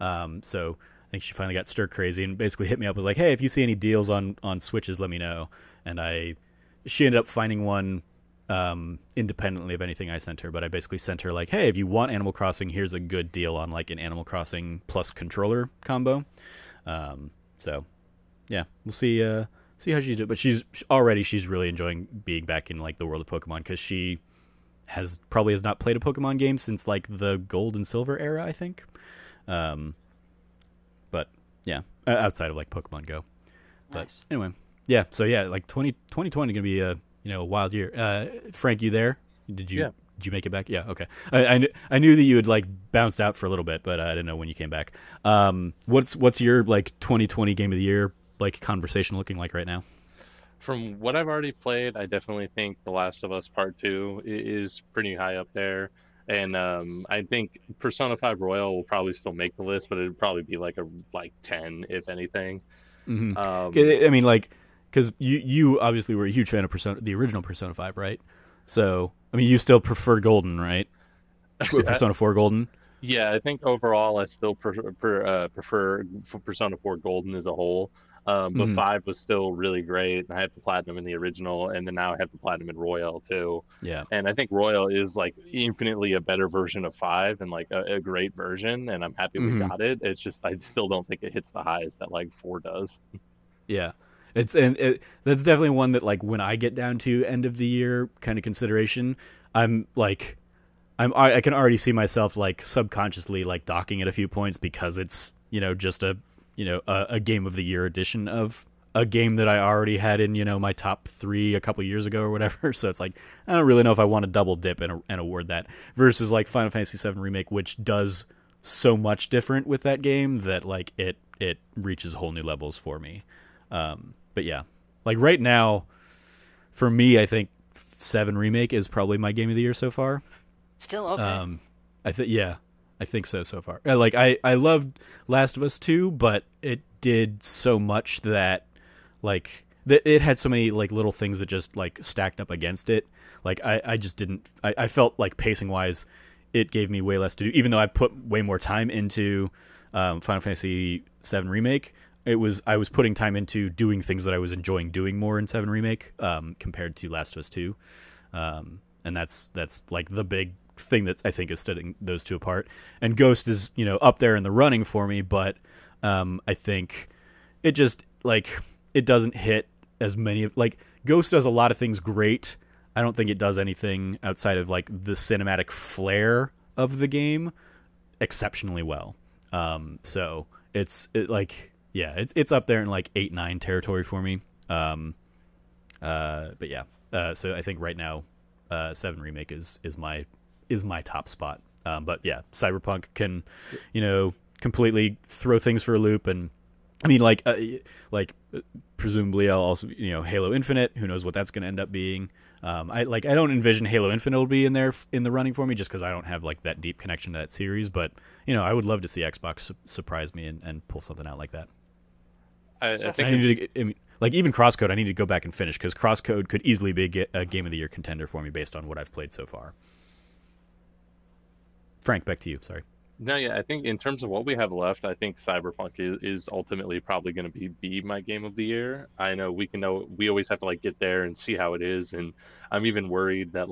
So I think she finally got stir crazy and basically hit me up, was like, hey, if you see any deals on Switches, let me know. And she ended up finding one independently of anything I sent her, but I basically sent her hey, if you want Animal Crossing, here's a good deal on an Animal Crossing plus controller combo. So yeah, we'll see how she does. But she's really enjoying being back in the world of Pokemon, because she probably has not played a Pokemon game since the Gold and Silver era, I think. But yeah, outside of Pokemon Go. But Nice. Anyway, yeah. So yeah, 2020 gonna be a wild year. Frank, you there? Did you make it back? Yeah, okay. I knew that you had bounced out for a little bit, but I didn't know when you came back. What's your 2020 game of the year conversation looking like right now? From what I've already played, I definitely think The Last of Us Part 2 is pretty high up there. And I think Persona 5 Royal will probably still make the list, but it'd probably be a 10 if anything. Mm-hmm. Because you obviously were a huge fan of the original Persona 5, right? So, you still prefer Golden, right? Persona 4 Golden? Yeah, I think overall I still prefer Persona 4 Golden as a whole. But 5 was still really great. I had the Platinum in the original, and then now I have the Platinum in Royal, too. Yeah. And I think Royal is, infinitely a better version of 5 and, a great version, and I'm happy we got it. It's just, I still don't think it hits the highs that, 4 does. Yeah. That's definitely one that when I get down to end of the year kind of consideration, I can already see myself subconsciously docking it a few points, because it's just a game of the year edition of a game that I already had in my top 3 a couple years ago or whatever. So it's I don't really know if I want to double dip and award that, versus Final Fantasy VII Remake, which does so much different with that game that it reaches whole new levels for me. But yeah, right now, for me, I think 7 Remake is probably my game of the year so far. Still okay. I think so far. I loved Last of Us 2, but it did so much that it had so many little things that just stacked up against it. I just didn't. I felt pacing wise, it gave me way less to do. Even though I put way more time into Final Fantasy VII Remake, I was putting time into doing things that I was enjoying doing more in 7 Remake compared to Last of Us 2. And that's the big thing that I think is setting those two apart. And Ghost is, up there in the running for me, but I think it just it doesn't hit as many of Ghost does a lot of things great. I don't think it does anything outside of the cinematic flair of the game exceptionally well. So it's up there in 8-9 territory for me. But yeah, so I think right now, 7 Remake is my top spot. But yeah, Cyberpunk can, completely throw things for a loop, and I mean, presumably I'll also, Halo Infinite. Who knows what that's going to end up being? I don't envision Halo Infinite will be in there in the running for me, just because I don't have that deep connection to that series. But I would love to see Xbox surprise me and pull something out like that. I think even Crosscode, I need to go back and finish, because Crosscode could easily be a Game of the Year contender for me based on what I've played so far. Frank, back to you. Sorry. No, yeah, I think in terms of what we have left, I think Cyberpunk is ultimately probably going to be my Game of the Year. I know we always have to get there and see how it is, and I'm even worried that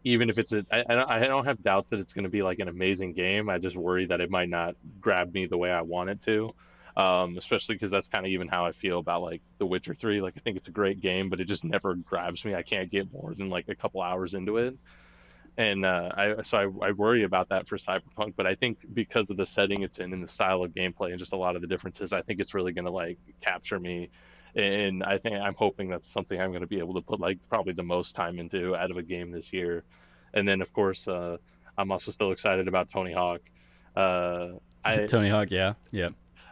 even if it's I don't have doubts that it's going to be an amazing game. I just worry that it might not grab me the way I want it to. Especially because that's kind of even how I feel about The Witcher 3. I think it's a great game, but it just never grabs me. I can't get more than a couple hours into it, and I worry about that for Cyberpunk. But I think because of the setting it's in and the style of gameplay and just a lot of the differences, I think it's really going to capture me. And I'm hoping that's something I'm going to be able to put probably the most time into out of a game this year. And then of course I'm also still excited about Tony Hawk. Tony Hawk, yeah.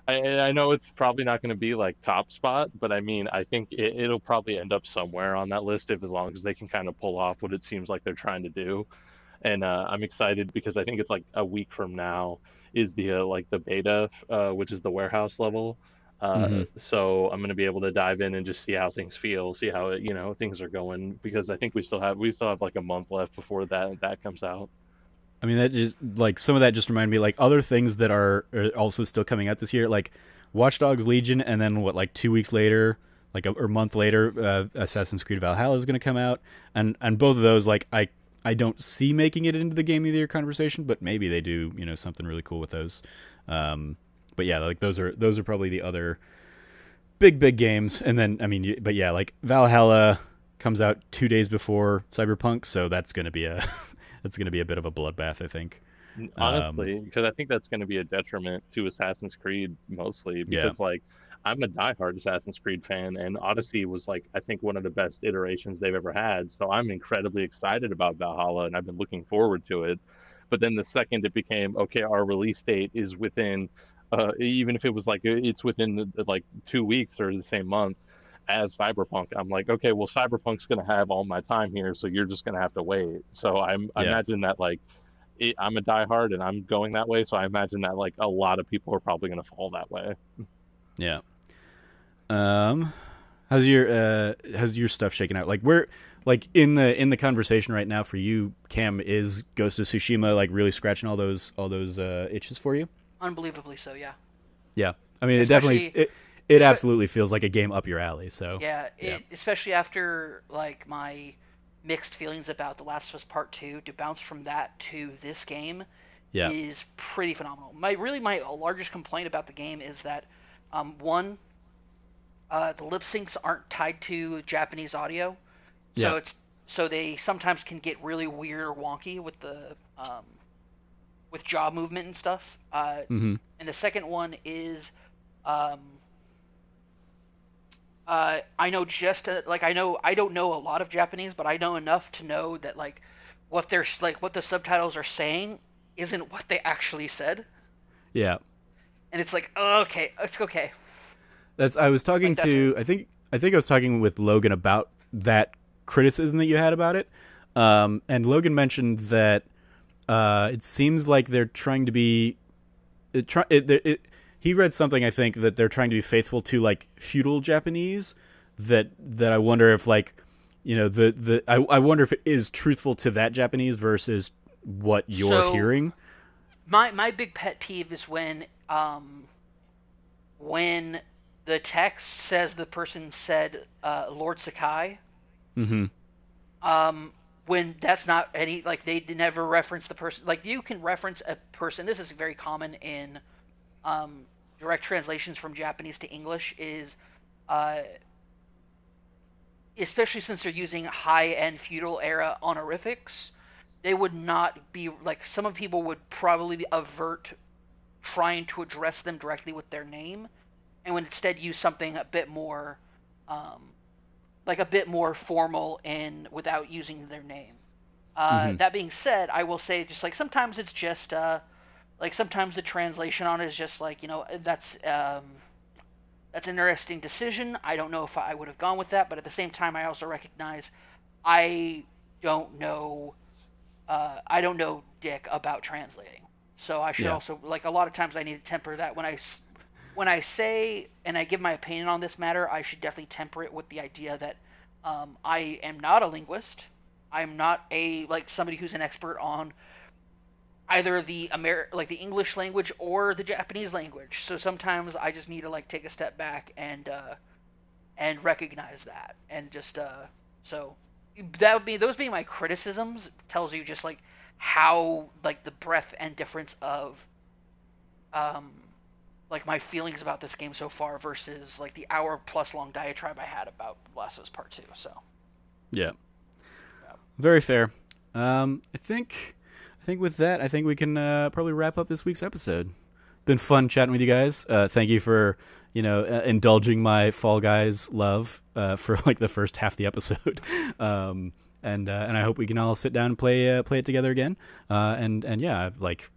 I know it's probably not going to be top spot, but I mean, I think it'll probably end up somewhere on that list as long as they can kind of pull off what it seems like they're trying to do. And I'm excited because I think it's a week from now is the the beta, which is the warehouse level. So I'm going to be able to dive in and just see how things feel, see how things are going, because I think we still have a month left before that comes out. I mean, that just some of that just reminded me other things that are also still coming out this year, Watch Dogs Legion, and then 2 weeks later, or a month later, Assassin's Creed Valhalla is going to come out, and both of those I don't see making it into the Game of the Year conversation, but maybe they do something really cool with those. But yeah, those are probably the other big games, and then I mean, but yeah, Valhalla comes out 2 days before Cyberpunk, so that's going to be a It's going to be a bit of a bloodbath, I think. Honestly, because I think that's going to be a detriment to Assassin's Creed mostly, because I'm a diehard Assassin's Creed fan, and Odyssey was I think one of the best iterations they've ever had. So I'm incredibly excited about Valhalla, and I've been looking forward to it. But then the second it became okay, our release date is within, even if it was it's within the 2 weeks or the same month as Cyberpunk, I'm okay, well, Cyberpunk's going to have all my time here, so you're just going to have to wait. So I imagine that I'm a diehard and I'm going that way, so I imagine that a lot of people are probably going to fall that way. Yeah. How's your stuff shaking out? Where in the conversation right now for you, Cam, is Ghost of Tsushima really scratching all those itches for you? Unbelievably so, yeah. Yeah. I mean, it absolutely feels like a game up your alley. So yeah, especially after my mixed feelings about The Last of Us Part 2, to bounce from that to this game is pretty phenomenal. My largest complaint about the game is that one, the lip syncs aren't tied to Japanese audio, so they sometimes can get really weird or wonky with the with jaw movement and stuff. And the second one is I know I don't know a lot of Japanese, but I know enough to know that what they're what the subtitles are saying isn't what they actually said. Yeah. And it's okay, it's okay. I was talking to I think I was talking with Logan about that criticism that you had about it. And Logan mentioned that it seems like they're trying to be he read something, I think, that they're trying to be faithful to feudal Japanese. That I wonder if I wonder if it is truthful to that Japanese versus what you're hearing. My big pet peeve is when the text says the person said Lord Sakai. when that's not any, like, they never reference the person. Like, you can reference a person. This is very common in direct translations from Japanese to English, is especially since they're using high-end feudal era honorifics, they would not be, like, some people would probably avert trying to address them directly with their name, and would instead use something a bit more like a bit more formal and without using their name. That being said, I will say, just like, sometimes it's just like, sometimes the translation on it is just like, that's an interesting decision. I don't know if I would have gone with that, but at the same time, I also recognize I don't know dick about translating. So I should also, like, a lot of times I need to temper that when I say and I give my opinion on this matter. I should definitely temper it with the idea that I am not a linguist. I'm not somebody who's an expert on either the the English language or the Japanese language. So sometimes I just need to, like, take a step back and recognize that, and just so that would be, those being my criticisms, tells you just, like, how, like, the breadth and difference of like, my feelings about this game so far versus, like, the hour-plus long diatribe I had about Last of Us Part 2, so. Yeah. Very fair. I think with that, I think we can probably wrap up this week's episode. Been fun chatting with you guys. Thank you for, indulging my Fall Guys love for, like, the first half of the episode. And I hope we can all sit down and play it together again. And yeah, like,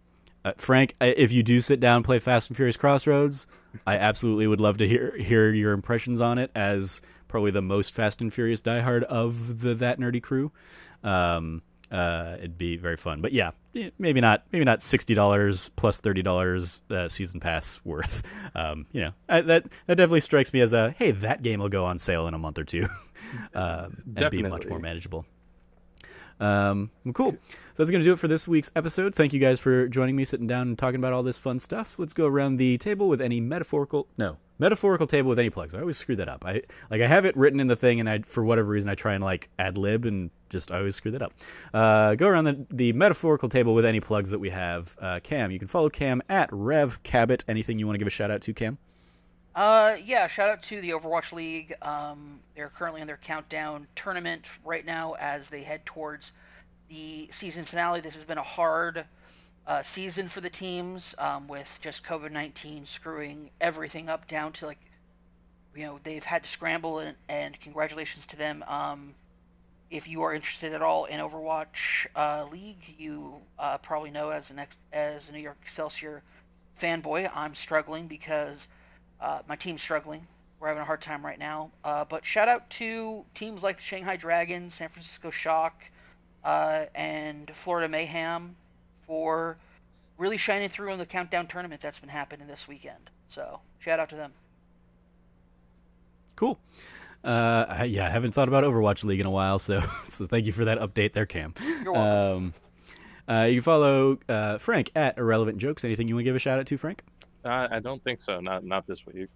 Frank, if you do sit down and play Fast and Furious Crossroads, I absolutely would love to hear your impressions on it, as probably the most Fast and Furious diehard of the That Nerdy crew. It'd be very fun. But yeah, maybe not $60 plus $30 season pass worth. That definitely strikes me as hey, that game will go on sale in a month or two, and be much more manageable. Cool. So that's going to do it for this week's episode. Thank you guys for joining me, sitting down and talking about all this fun stuff. Let's go around the table with any metaphorical table with any plugs. I always screw that up. I have it written in the thing, and for whatever reason I try and, like, ad lib, and just I always screw that up. Go around the metaphorical table with any plugs that we have. Cam, you can follow Cam at RevCabot. Anything you want to give a shout out to, Cam? Yeah, shout out to the Overwatch League. They're currently in their countdown tournament right now as they head towards the season finale. This has been a hard season for the teams, with just COVID-19 screwing everything up down to, like, they've had to scramble, and congratulations to them. If you are interested at all in Overwatch League, you probably know, as a New York Excelsior fanboy, I'm struggling because my team's struggling. We're having a hard time right now. But shout out to teams like the Shanghai Dragons, San Francisco Shock, and Florida Mayhem for really shining through in the countdown tournament that's been happening this weekend. So shout out to them. Cool. I haven't thought about Overwatch League in a while, so thank you for that update there, Cam. You're welcome. You can follow Frank at Irrelevant Jokes. Anything you want to give a shout out to, Frank? I don't think so. Not this week.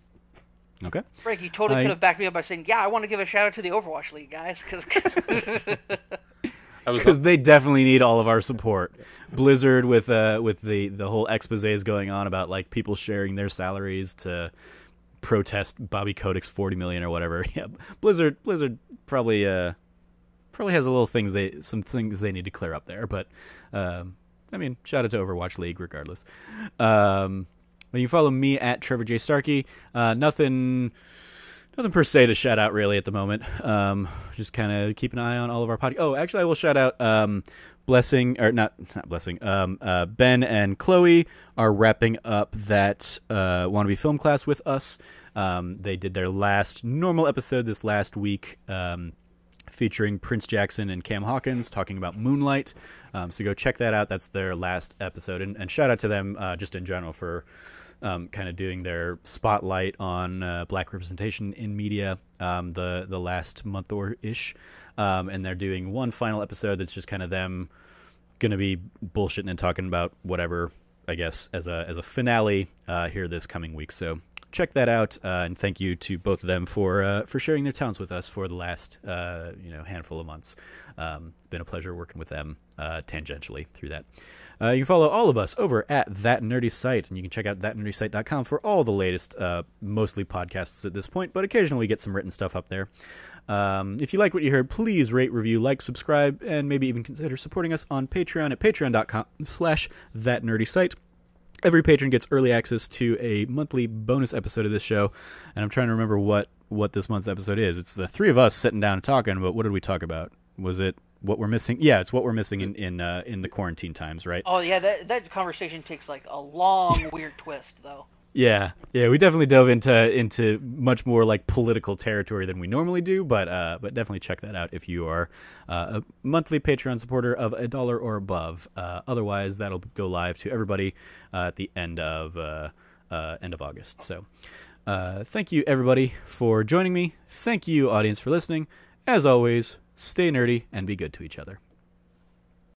Okay. Frank, you totally could have backed me up by saying, yeah, I want to give a shout out to the Overwatch League, guys, because they definitely need all of our support. Blizzard with the whole exposés going on about, like, people sharing their salaries to protest Bobby Kotick's $40 million or whatever. Yeah, Blizzard probably has some things they need to clear up there. But shout out to Overwatch League regardless. You can follow me at Trevor J. Starkey. Nothing per se to shout out really at the moment. Just kind of keep an eye on all of our podcasts. Oh, actually, I will shout out Ben and Chloe are wrapping up that Wannabe Film class with us. They did their last normal episode this last week, featuring Prince Jackson and Cam Hawkins talking about Moonlight. So go check that out. That's their last episode. And shout out to them just in general for kind of doing their spotlight on black representation in media the last month or ish. And they're doing one final episode that's just kind of them going to be bullshitting and talking about whatever, I guess, as a finale here this coming week. So check that out, and thank you to both of them for sharing their talents with us for the last handful of months. It's been a pleasure working with them tangentially through that. You can follow all of us over at That Nerdy Site, and you can check out thatnerdysite.com for all the latest, mostly podcasts at this point, but occasionally get some written stuff up there. If you like what you heard, please rate, review, like, subscribe, and maybe even consider supporting us on Patreon at patreon.com/thatnerdysite. Every patron gets early access to a monthly bonus episode of this show, and I'm trying to remember what this month's episode is. It's the three of us sitting down and talking, but what did we talk about? Was it what we're missing? Yeah, it's what we're missing in the quarantine times, right? Oh yeah, that conversation takes like a long weird twist though. Yeah, we definitely dove into much more like political territory than we normally do, but definitely check that out if you are a monthly Patreon supporter of $1 or above. Otherwise, that'll go live to everybody at the end of August. So, thank you everybody for joining me. Thank you, audience, for listening. As always, stay nerdy and be good to each other.